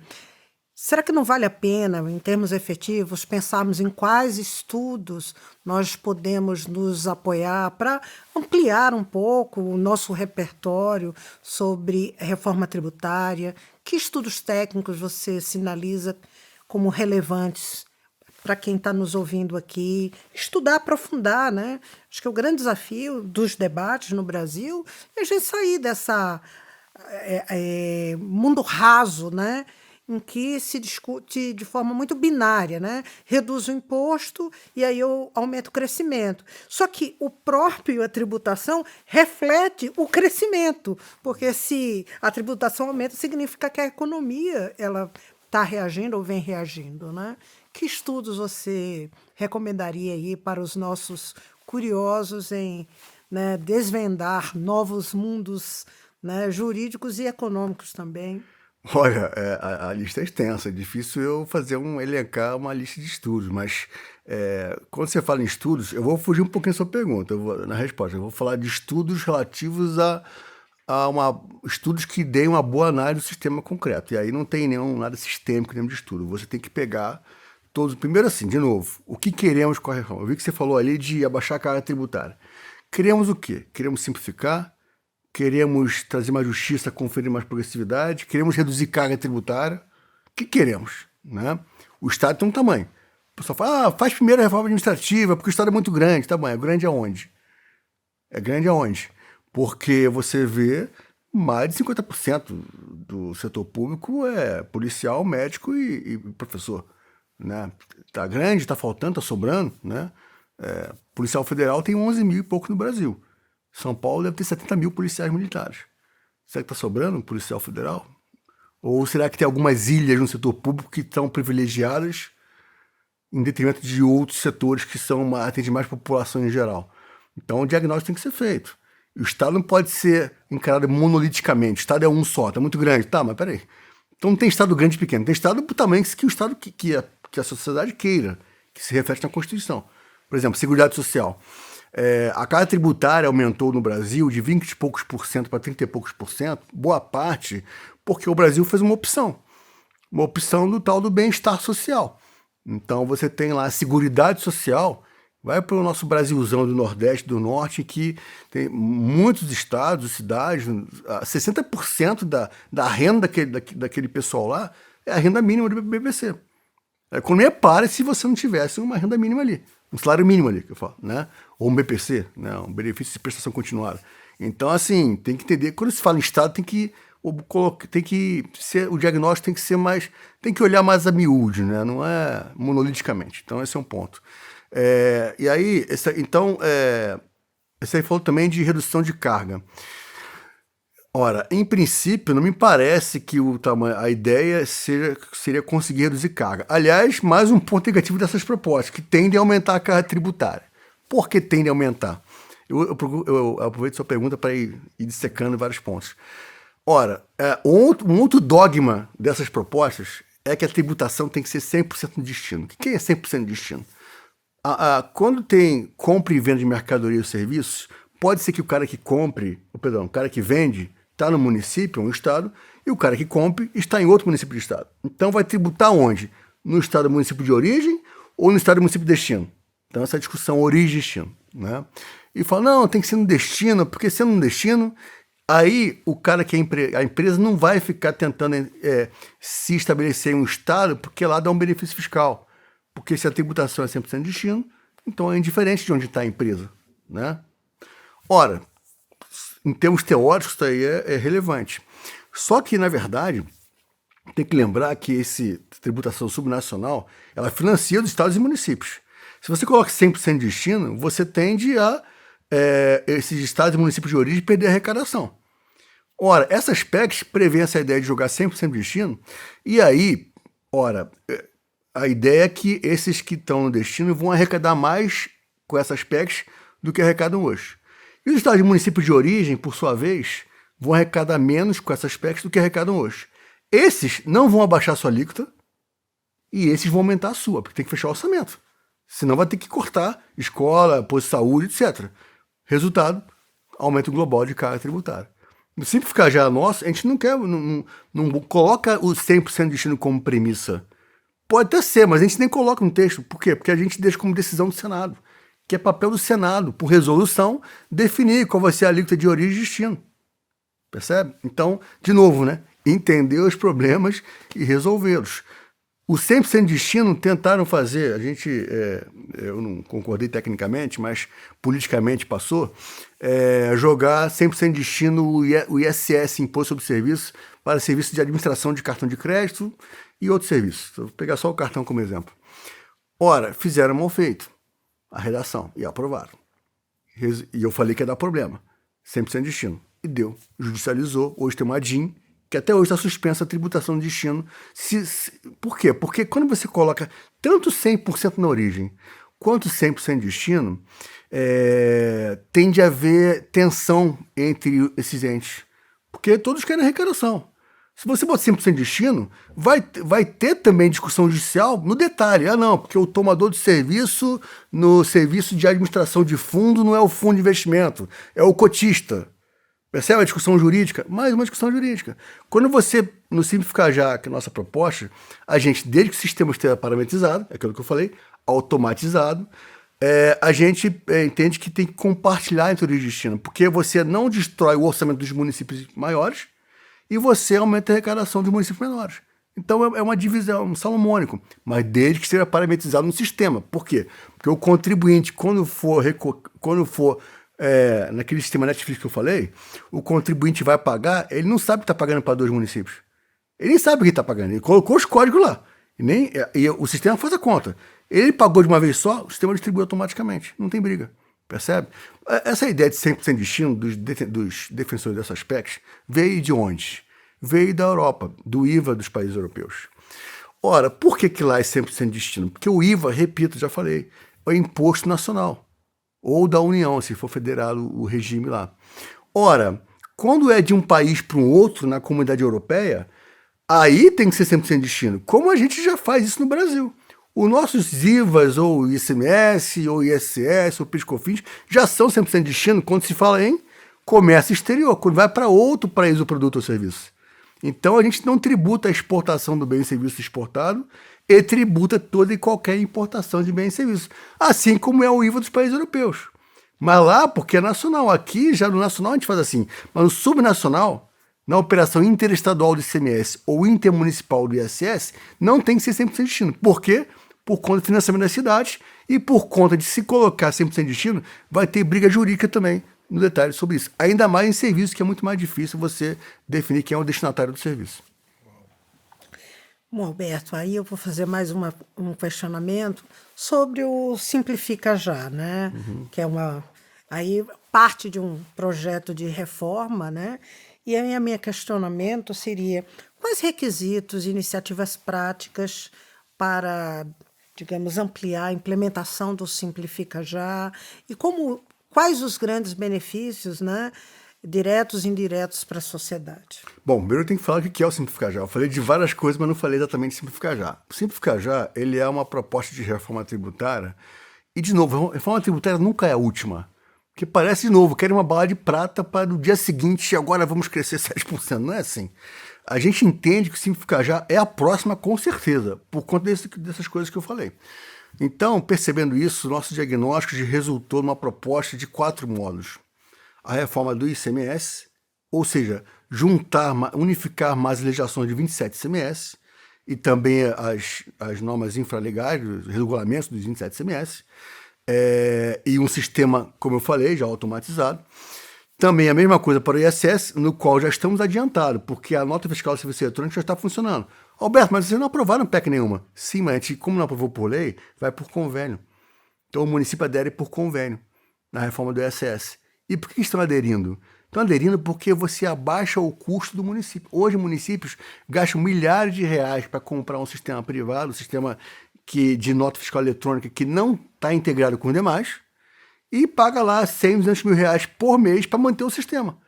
Será que não vale a pena, em termos efetivos, pensarmos em quais estudos nós podemos nos apoiar para ampliar um pouco o nosso repertório sobre reforma tributária? Que estudos técnicos você sinaliza como relevantes para quem está nos ouvindo aqui? Estudar, aprofundar, né? Acho que o grande desafio dos debates no Brasil é a gente sair dessa mundo raso, né? Em que se discute de forma muito binária, né? Reduz o imposto e aí eu aumento o crescimento. Só que a tributação reflete o crescimento, porque se a tributação aumenta, significa que a economia ela está reagindo ou vem reagindo, né? Que estudos você recomendaria aí para os nossos curiosos em, né, desvendar novos mundos, né, jurídicos e econômicos também? Olha, a lista é extensa, é difícil eu elencar uma lista de estudos, mas quando você fala em estudos, eu vou fugir um pouquinho da sua pergunta, na resposta, eu vou falar de estudos relativos a estudos que deem uma boa análise do sistema concreto, e aí não tem nada sistêmico dentro de estudo, você tem que pegar todos, primeiro assim, de novo, o que queremos com a reforma? Eu vi que você falou ali de abaixar a carga tributária. Queremos o quê? Queremos simplificar? Queremos trazer mais justiça, conferir mais progressividade, queremos reduzir carga tributária. O que queremos? Né? O Estado tem um tamanho. O pessoal fala, faz primeiro a reforma administrativa, porque o Estado é muito grande. Tá bom, é grande aonde? É grande aonde? Porque você vê mais de 50% do setor público é policial, médico e professor. Né? Tá grande, tá faltando, tá sobrando. Né? Policial federal tem 11 mil e pouco no Brasil. São Paulo deve ter 70 mil policiais militares. Será que está sobrando um policial federal? Ou será que tem algumas ilhas no setor público que estão privilegiadas em detrimento de outros setores que atendem mais população em geral? Então o diagnóstico tem que ser feito. E o Estado não pode ser encarado monoliticamente. O Estado é um só, está muito grande. Tá, mas peraí. Então não tem Estado grande e pequeno. Tem Estado do tamanho que o Estado que a sociedade queira, que se reflete na Constituição. Por exemplo, Seguridade Social. A carga tributária aumentou no Brasil de 20 e poucos por cento para 30 e poucos por cento, boa parte porque o Brasil fez uma opção do tal do bem-estar social. Então você tem lá a Seguridade Social, vai para o nosso Brasilzão do Nordeste, do Norte, que tem muitos estados, cidades, 60% da renda daquele pessoal lá é a renda mínima do BBC. A economia para se você não tivesse uma renda mínima ali. Um salário mínimo ali, que eu falo, né? Ou um BPC, né? Um benefício de prestação continuada. Então, assim, tem que entender, quando se fala em Estado, o diagnóstico tem que ser mais, tem que olhar mais a miúde, né? Não é monoliticamente. Então, esse é um ponto. E aí, esse aí falou também de redução de carga. Ora, em princípio, não me parece que a ideia seria conseguir reduzir carga. Aliás, mais um ponto negativo dessas propostas, que tendem a aumentar a carga tributária. Por que tendem a aumentar? Eu aproveito sua pergunta para ir dissecando vários pontos. Ora, um outro dogma dessas propostas é que a tributação tem que ser 100% no destino. O que é 100% no destino? Quando tem compra e venda de mercadoria ou serviços, pode ser que o cara que vende está no município, um estado, e o cara que compra está em outro município de estado. Então vai tributar onde? No estado do município de origem ou no estado do município de destino? Então essa discussão origem e destino. Né? E fala, não, tem que ser no destino, porque sendo no destino, aí o cara que a empresa não vai ficar tentando se estabelecer em um estado, porque lá dá um benefício fiscal. Porque se a tributação é 100% de destino, então é indiferente de onde está a empresa. Né? Ora, em termos teóricos, isso aí é relevante. Só que, na verdade, tem que lembrar que essa tributação subnacional, ela financia os estados e municípios. Se você coloca 100% de destino, você tende a esses estados e municípios de origem perder a arrecadação. Ora, essas PECs prevêem essa ideia de jogar 100% de destino, e aí, A ideia é que esses que estão no destino vão arrecadar mais com essas PECs do que arrecadam hoje. E os estados de município de origem, por sua vez, vão arrecadar menos com essas PECs do que arrecadam hoje. Esses não vão abaixar sua alíquota e esses vão aumentar a sua, porque tem que fechar o orçamento. Senão vai ter que cortar escola, posto de saúde, etc. Resultado, aumento global de carga tributária. No Simplificar Já nosso, a gente não quer, não coloca o 100% de destino como premissa. Pode até ser, mas a gente nem coloca no texto. Por quê? Porque a gente deixa como decisão do Senado, que é papel do Senado, por resolução, definir qual vai ser a alíquota de origem e destino. Percebe? Então, de novo, né? Entender os problemas e resolvê-los. O 100% de destino tentaram fazer, eu não concordei tecnicamente, mas politicamente passou, jogar 100% de destino o ISS, Imposto sobre Serviço, para serviços de administração de cartão de crédito e outros serviços. Vou pegar só o cartão como exemplo. Ora, fizeram mal feito a redação e aprovaram. E eu falei que ia dar problema. 100% de destino. E deu. Judicializou. Hoje tem uma DIN, que até hoje está suspensa a tributação de destino. Por quê? Porque quando você coloca tanto 100% na origem quanto 100% de destino, tende a haver tensão entre esses entes. Porque todos querem arrecadação. Se você botar 100% de destino, vai ter também discussão judicial no detalhe. Ah, não, porque o tomador de serviço no serviço de administração de fundo não é o fundo de investimento, é o cotista. Percebe a discussão jurídica? Mais uma discussão jurídica. Quando você, no Simplificar Já, que é a nossa proposta, a gente, desde que o sistema esteja parametrizado, é aquilo que eu falei, automatizado, a gente entende que tem que compartilhar entre origem e destino, porque você não destrói o orçamento dos municípios maiores e você aumenta a arrecadação dos municípios menores. Então é uma divisão, um salomônico, mas desde que seja parametrizado no sistema. Por quê? Porque o contribuinte, quando for naquele sistema Netflix que eu falei, o contribuinte vai pagar, ele não sabe que está pagando para 2 municípios. Ele nem sabe o que está pagando, ele colocou os códigos lá. E o sistema faz a conta. Ele pagou de uma vez só, o sistema distribui automaticamente, não tem briga. Percebe? Essa ideia de 100% de destino dos defensores dessas PECs veio de onde? Veio da Europa, do IVA dos países europeus. Ora, por que lá é 100% de destino? Porque o IVA, repito, já falei, é imposto nacional. Ou da União, se for federado o regime lá. Ora, quando é de um país para um outro na comunidade europeia, aí tem que ser 100% de destino. Como a gente já faz isso no Brasil. Os nossos IVAs, ou ICMS, ou ISS, ou PIS/COFINS, já são 100% de destino quando se fala em comércio exterior, quando vai para outro país o produto ou serviço. Então a gente não tributa a exportação do bem e serviço exportado e tributa toda e qualquer importação de bem e serviço. Assim como é o IVA dos países europeus. Mas lá, porque é nacional. Aqui, já no nacional, a gente faz assim. Mas no subnacional, na operação interestadual do ICMS ou intermunicipal do ISS, não tem que ser 100% de destino. Por quê? Por conta do financiamento das cidades e por conta de se colocar 100% de destino, vai ter briga jurídica também, no detalhe sobre isso. Ainda mais em serviço, que é muito mais difícil você definir quem é o destinatário do serviço. Bom, Alberto, aí eu vou fazer mais um questionamento sobre o Simplifica Já, né? Que é aí parte de um projeto de reforma, né? E aí meu questionamento seria: quais requisitos, iniciativas práticas para, digamos, ampliar a implementação do Simplifica Já e quais os grandes benefícios, né, diretos e indiretos para a sociedade? Bom, primeiro eu tenho que falar o que é o Simplificar Já. Eu falei de várias coisas, mas não falei exatamente Simplificar Já. O Simplificar Já, ele é uma proposta de reforma tributária e, de novo, a reforma tributária nunca é a última. Porque parece, de novo, querem uma bala de prata para no dia seguinte, agora vamos crescer 7%. Não é assim. A gente entende que o Simplificar Já é a próxima, com certeza, por conta dessas coisas que eu falei. Então, percebendo isso, nosso diagnóstico resultou numa proposta de 4 módulos. A reforma do ICMS, ou seja, unificar mais as legislações de 27 ICMS e também as normas infralegais, os regulamentos dos 27 ICMS, e um sistema, como eu falei, já automatizado. Também a mesma coisa para o ISS, no qual já estamos adiantados, porque a nota fiscal do serviço eletrônico já está funcionando. Alberto, mas vocês não aprovaram PEC nenhuma. Sim, mas a gente, como não aprovou por lei, vai por convênio. Então o município adere por convênio na reforma do ISS. E por que estão aderindo? Estão aderindo porque você abaixa o custo do município. Hoje, municípios gastam milhares de reais para comprar um sistema privado, um sistema de nota fiscal eletrônica que não está integrado com os demais, e paga lá 100, 200 mil reais por mês para manter o sistema.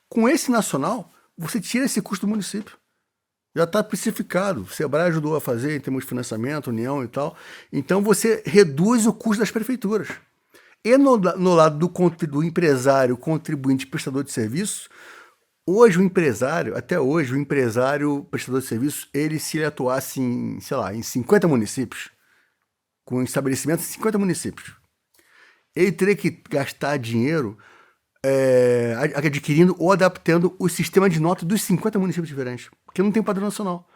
Com esse nacional, você tira esse custo do município. Já está especificado. O Sebrae ajudou a fazer em termos de financiamento, União e tal. Então você reduz o custo das prefeituras. E no lado do empresário, contribuinte, prestador de serviço, até hoje, o empresário, prestador de serviço, se ele atuasse em 50 municípios, com estabelecimentos em 50 municípios, ele teria que gastar dinheiro adquirindo ou adaptando o sistema de nota dos 50 municípios diferentes, porque não tem padrão nacional.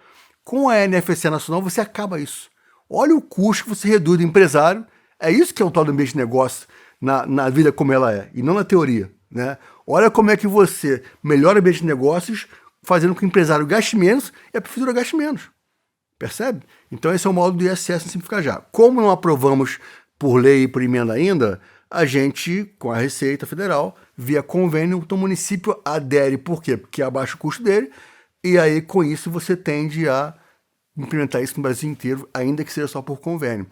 Com a NFC nacional, você acaba isso. Olha o custo que você reduz do empresário. É isso que é o tal do ambiente de negócio na vida como ela é, e não na teoria, né? Olha como é que você melhora o ambiente de negócios fazendo com que o empresário gaste menos e a prefeitura gaste menos. Percebe? Então esse é o modo do ISS no Simplificar Já. Como não aprovamos por lei e por emenda ainda, a gente, com a Receita Federal, via convênio, então o município adere. Por quê? Porque abaixa o custo dele, e aí com isso você tende a implementar isso no Brasil inteiro, ainda que seja só por convênio.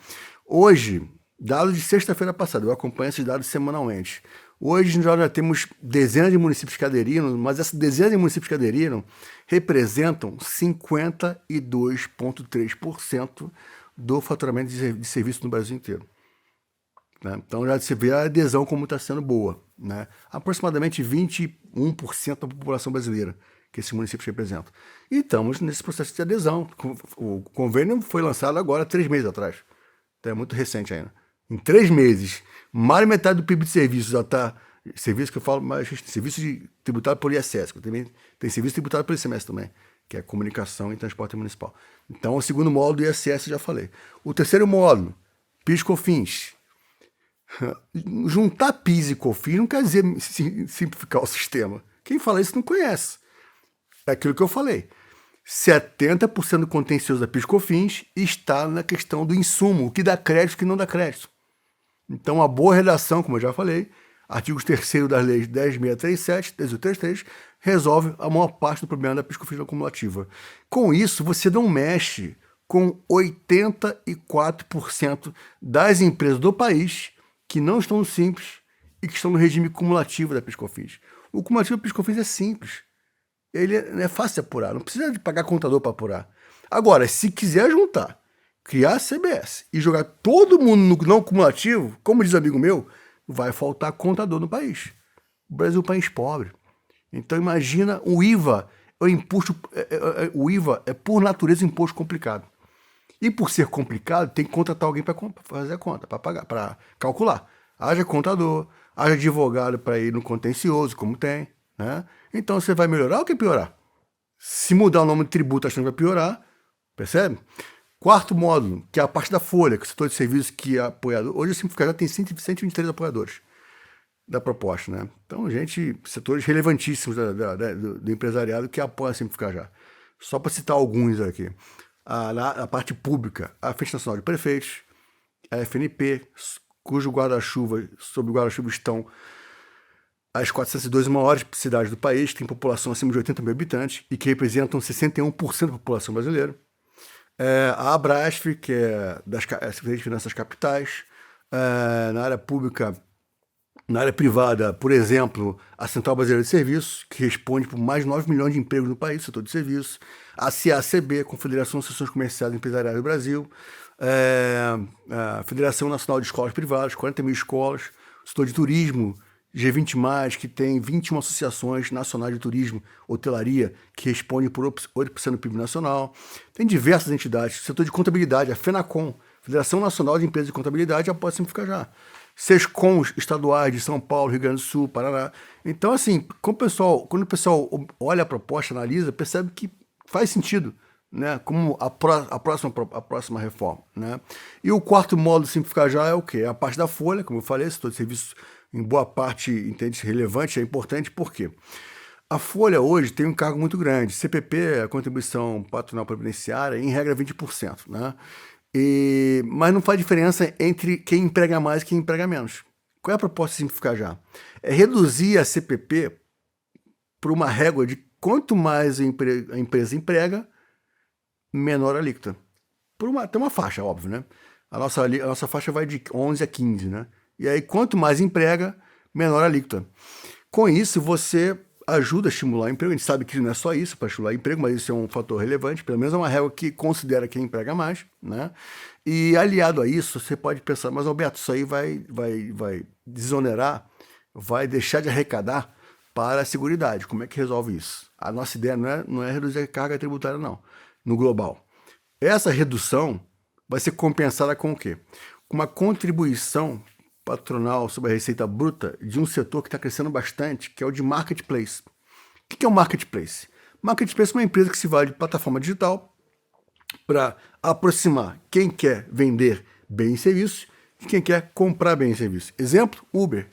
Hoje, dados de sexta-feira passada, eu acompanho esses dados semanalmente. Hoje nós já temos dezenas de municípios que aderiram, mas essas dezenas de municípios que aderiram representam 52,3% do faturamento de serviço no Brasil inteiro. Né? Então já se vê a adesão como está sendo boa. Né? Aproximadamente 21% da população brasileira que esses municípios representam. E estamos nesse processo de adesão. O convênio foi lançado agora, 3 meses atrás. Então é muito recente ainda. Em 3 meses, mais de metade do PIB de serviços já está... Serviço que eu falo, mas serviço tributado por ISS, também tem serviço tributado por ICMS também, que é comunicação e transporte municipal. Então, o segundo módulo do ISS já falei. O terceiro módulo, PIS e COFINS. Juntar PIS e COFINS não quer dizer simplificar o sistema. Quem fala isso não conhece. É aquilo que eu falei. 70% do contencioso da PIS e COFINS está na questão do insumo, o que dá crédito e o que não dá crédito. Então, a boa redação, como eu já falei, artigos 3º das leis 10.637, 10.833, resolve a maior parte do problema da PIS e COFINS acumulativa. Com isso, você não mexe com 84% das empresas do país que não estão no Simples e que estão no regime cumulativo da PIS e COFINS. O cumulativo da PIS e COFINS é simples. Ele é fácil de apurar, não precisa de pagar contador para apurar. Agora, se quiser juntar, criar a CBS e jogar todo mundo no não cumulativo, como diz um amigo meu, vai faltar contador no país. O Brasil é um país pobre. Então imagina o IVA, o IVA é por natureza um imposto complicado. E por ser complicado, tem que contratar alguém para fazer a conta, para pagar, para calcular. Haja contador, haja advogado para ir no contencioso, como tem, né? Então você vai melhorar ou quer piorar? Se mudar o nome de tributo achando que vai piorar, percebe? Quarto módulo, que é a parte da folha, que é o setor de serviços que é apoiador. Hoje a Simplificar Já tem 123 apoiadores da proposta, né? Então, setores relevantíssimos do empresariado que apoia a Simplificar Já. Só para citar alguns aqui. A parte pública, a Frente Nacional de Prefeitos, a FNP, cujo sob o guarda-chuva estão as 412 maiores cidades do país, que têm população acima de 80 mil habitantes e que representam 61% da população brasileira. A Abrasf, que é da Secretaria de Finanças Capitais. Na área pública, na área privada, por exemplo, a Central Brasileira de Serviços, que responde por mais de 9 milhões de empregos no país, setor de serviços. A CACB, Confederação de Associações Comerciais e Empresariais do Brasil. A Federação Nacional de Escolas Privadas, 40 mil escolas. O setor de turismo, G20+, que tem 21 associações nacionais de turismo, hotelaria, que respondem por 8% do PIB nacional. Tem diversas entidades. O setor de contabilidade, a FENACOM, Federação Nacional de Empresas de Contabilidade, já pode Simplificar Já. SESCOMs estaduais de São Paulo, Rio Grande do Sul, Paraná. Então, assim, quando o pessoal olha a proposta, analisa, percebe que faz sentido, né? Como a próxima reforma, né? E o quarto módulo de Simplificar Já é o quê? É a parte da folha, como eu falei, setor de serviços em boa parte entende-se relevante, é importante, por quê? A folha hoje tem um encargo muito grande. CPP, a contribuição patronal previdenciária, em regra 20%, né? Mas não faz diferença entre quem emprega mais e quem emprega menos. Qual é a proposta de Simplificar Já? É reduzir a CPP por uma régua de quanto mais a empresa emprega, menor a alíquota. Tem uma faixa, óbvio, né? A nossa faixa vai de 11 a 15, né? E aí, quanto mais emprega, menor a alíquota. Com isso, você ajuda a estimular o emprego. A gente sabe que não é só isso para estimular o emprego, mas isso é um fator relevante. Pelo menos é uma régua que considera quem emprega mais, né? E aliado a isso, você pode pensar, mas Alberto, isso aí vai desonerar, vai deixar de arrecadar para a Seguridade. Como é que resolve isso? A nossa ideia não é reduzir a carga tributária, não, no global. Essa redução vai ser compensada com o quê? Com uma contribuição patronal sobre a receita bruta de um setor que está crescendo bastante, que é o de marketplace. O que é um marketplace? Marketplace é uma empresa que se vale de plataforma digital para aproximar quem quer vender bens e serviços de quem quer comprar bens e serviços. Exemplo, Uber.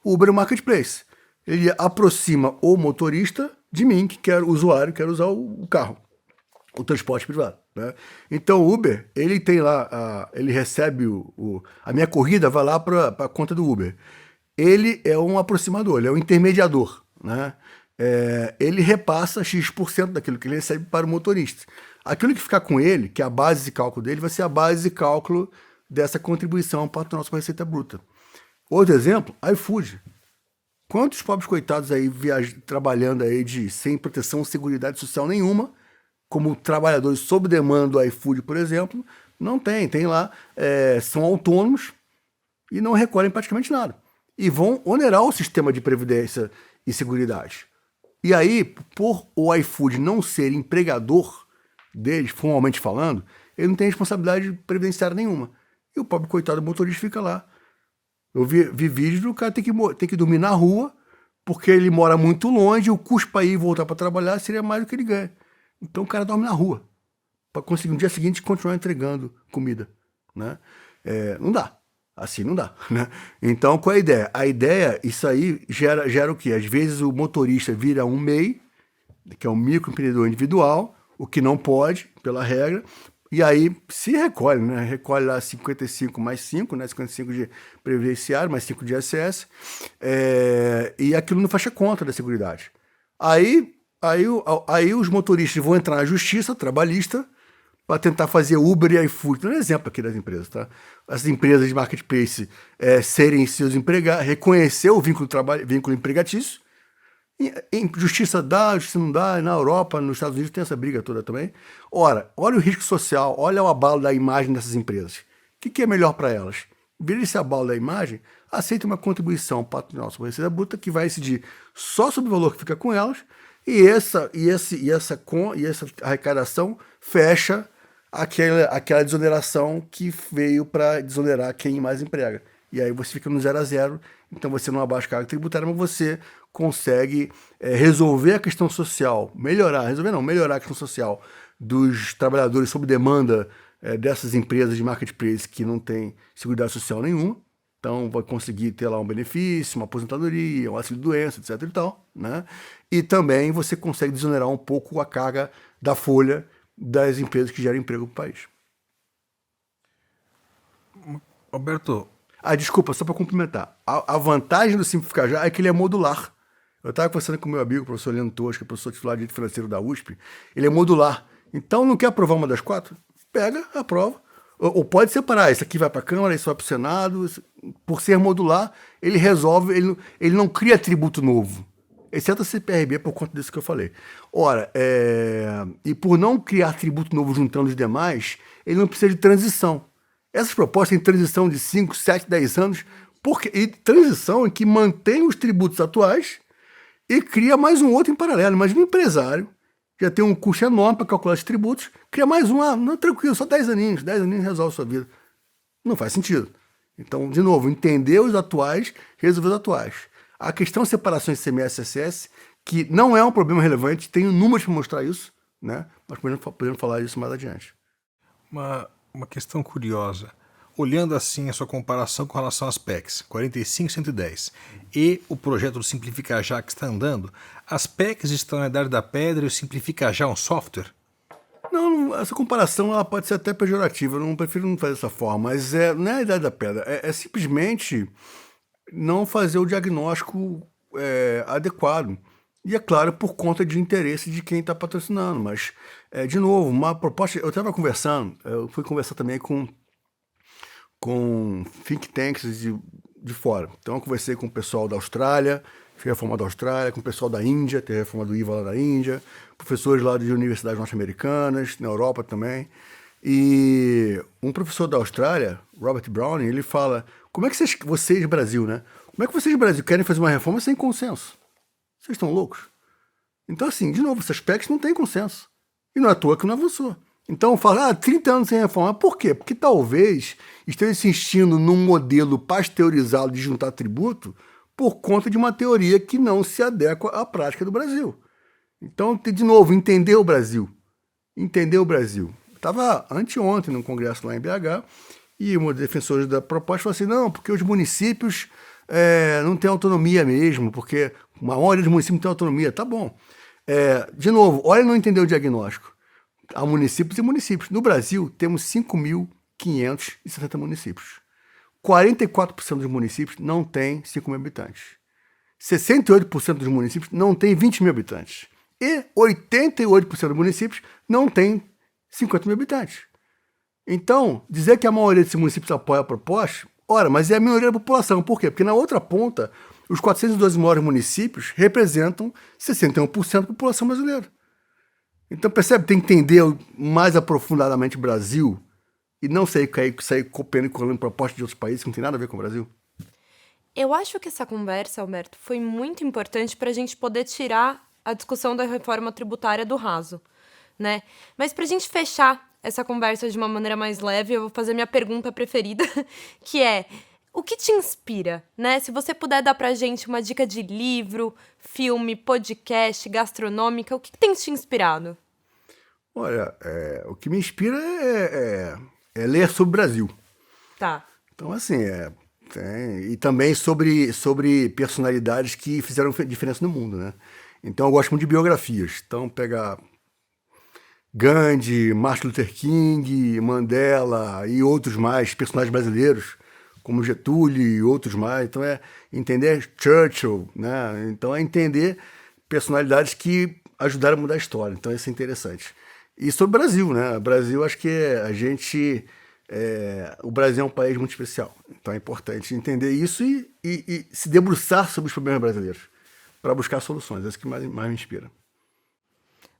Uber é um marketplace. Ele aproxima o motorista de mim, que quero usuário, quero usar o carro, o transporte privado, né? Então o Uber, ele tem lá, ele recebe a minha corrida, vai lá para a conta do Uber. Ele é um aproximador, ele é um intermediador, né? Ele repassa X% daquilo que ele recebe para o motorista. Aquilo que ficar com ele, que é a base de cálculo dele, vai ser a base de cálculo dessa contribuição para a nossa receita bruta. Outro exemplo, iFood. Quantos pobres coitados aí trabalhando aí sem proteção, seguridade social nenhuma, como trabalhadores sob demanda do iFood, por exemplo, não tem lá, são autônomos e não recolhem praticamente nada. E vão onerar o sistema de previdência e seguridade. E aí, por o iFood não ser empregador deles, formalmente falando, ele não tem responsabilidade previdenciária nenhuma. E o pobre coitado do motorista fica lá. Eu vi vídeos do cara ter que dormir na rua, porque ele mora muito longe, o custo para ir e voltar para trabalhar seria mais do que ele ganha. Então o cara dorme na rua, para conseguir no dia seguinte continuar entregando comida, né? Não dá, assim não dá, né? Então qual é a ideia? A ideia, isso aí gera o quê? Às vezes o motorista vira um MEI, que é um microempreendedor individual, o que não pode, pela regra, e aí se recolhe, né? Recolhe lá 55 mais 5, né? 55 de previdenciário, mais 5 de ISS, e aquilo não fecha conta da Seguridade. Aí os motoristas vão entrar na justiça trabalhista para tentar fazer Uber e iFood. Então, é um exemplo aqui das empresas, tá? As empresas de marketplace serem seus empregados, reconhecer o vínculo empregatício. Em justiça dá, justiça não dá. Na Europa, nos Estados Unidos tem essa briga toda também. Ora, olha o risco social, olha o abalo da imagem dessas empresas. O que é melhor para elas? Vira esse abalo da imagem, aceita uma contribuição patronal sobre a receita bruta que vai incidir só sobre o valor que fica com elas, e essa arrecadação fecha aquela desoneração que veio para desonerar quem mais emprega. E aí você fica no 0 a 0, então você não abaixa a carga tributária, mas você consegue resolver a questão social, melhorar a questão social dos trabalhadores sob demanda dessas empresas de marketplace que não tem seguridade social nenhuma. Então vai conseguir ter lá um benefício, uma aposentadoria, um auxílio-doença, etc. e tal, né? E também você consegue desonerar um pouco a carga da folha das empresas que geram emprego para o país. Alberto... desculpa, só para complementar. A vantagem do Simplificar Já é que ele é modular. Eu estava conversando com meu amigo, o professor Leandro Tosca, professor titular de Direito Financeiro da USP. Ele é modular. Então, não quer aprovar uma das 4? Pega, aprova. Ou pode separar. Isso aqui vai para a Câmara, isso vai para o Senado. Por ser modular, ele resolve, ele não cria tributo novo. Exceto a CPRB, por conta disso que eu falei. Ora, e por não criar tributo novo juntando os demais, ele não precisa de transição. Essas propostas têm transição de 5, 7, 10 anos, e transição em que mantém os tributos atuais e cria mais um outro em paralelo. Imagina um empresário, já tem um custo enorme para calcular os tributos, cria mais um, não, tranquilo, só 10 aninhos resolve a sua vida. Não faz sentido. Então, de novo, entender os atuais, resolver os atuais. A questão de separação de ICMS e ISS, que não é um problema relevante, tenho números para mostrar isso, né? Mas podemos falar disso mais adiante. Uma questão curiosa. Olhando assim a sua comparação com relação às PECs 45 e 110 e o projeto do Simplificar Já que está andando, as PECs estão na idade da pedra e o Simplificar Já é um software? Não, essa comparação ela pode ser até pejorativa, eu prefiro não fazer dessa forma, mas não é a idade da pedra, é simplesmente não fazer o diagnóstico adequado. E é claro, por conta de interesse de quem está patrocinando. Mas, de novo, uma proposta. Eu estava conversando, eu fui conversar também com think tanks de fora. Então, eu conversei com o pessoal da Austrália, fiz a reforma da Austrália, com o pessoal da Índia, teve a reforma do IVA lá da Índia, professores lá de universidades norte-americanas, na Europa também. E um professor da Austrália, Robert Browning, ele fala: como é que vocês Brasil, né? Como é que vocês, Brasil, querem fazer uma reforma sem consenso? Vocês estão loucos? Então, assim, de novo, esses aspectos não têm consenso. E não é à toa que não avançou. Então, fala, 30 anos sem reforma. Por quê? Porque talvez esteja insistindo num modelo pasteurizado de juntar tributo por conta de uma teoria que não se adequa à prática do Brasil. Então, de novo, entender o Brasil. Entender o Brasil. Estava anteontem num congresso lá em BH e um dos defensores da proposta falou assim: não, porque os municípios não têm autonomia mesmo, porque a maioria dos municípios não tem autonomia. Tá bom. De novo, olha, não entendeu o diagnóstico. Há municípios e municípios. No Brasil, temos 5.570 municípios. 44% dos municípios não têm 5 mil habitantes. 68% dos municípios não têm 20 mil habitantes. E 88% dos municípios não têm 50 mil habitantes. Então, dizer que a maioria desses municípios apoia a proposta, ora, mas é a minoria da população. Por quê? Porque na outra ponta, os 412 maiores municípios representam 61% da população brasileira. Então, percebe? Tem que entender mais aprofundadamente o Brasil e não sair copiando e colando propostas de outros países que não tem nada a ver com o Brasil. Eu acho que essa conversa, Alberto, foi muito importante para a gente poder tirar a discussão da reforma tributária do raso, né? Mas para a gente fechar essa conversa de uma maneira mais leve, eu vou fazer minha pergunta preferida, que é: o que te inspira, né? Se você puder dar pra gente uma dica de livro, filme, podcast, gastronômica, o que tem te inspirado? Olha, o que me inspira é ler sobre o Brasil. Tá. Então, assim, e também sobre personalidades que fizeram diferença no mundo, né? Então, eu gosto muito de biografias. Então, pegar Gandhi, Martin Luther King, Mandela e outros mais, personagens brasileiros, como Getúlio e outros mais. Então, entender Churchill, né? Então, entender personalidades que ajudaram a mudar a história. Então, isso é interessante. E sobre o Brasil, né? O Brasil, acho que o Brasil é um país muito especial. Então, é importante entender isso e se debruçar sobre os problemas brasileiros para buscar soluções. É isso que mais me inspira.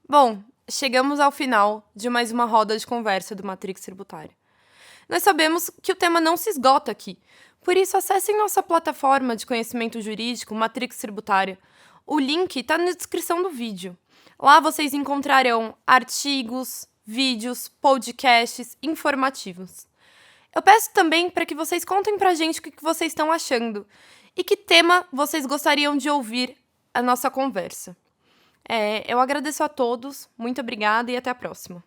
Bom, chegamos ao final de mais uma roda de conversa do Matrix Tributária. Nós sabemos que o tema não se esgota aqui. Por isso, acessem nossa plataforma de conhecimento jurídico, Matrix Tributária. O link está na descrição do vídeo. Lá vocês encontrarão artigos, vídeos, podcasts informativos. Eu peço também para que vocês contem pra gente o que vocês estão achando e que tema vocês gostariam de ouvir a nossa conversa. Eu agradeço a todos, muito obrigada e até a próxima.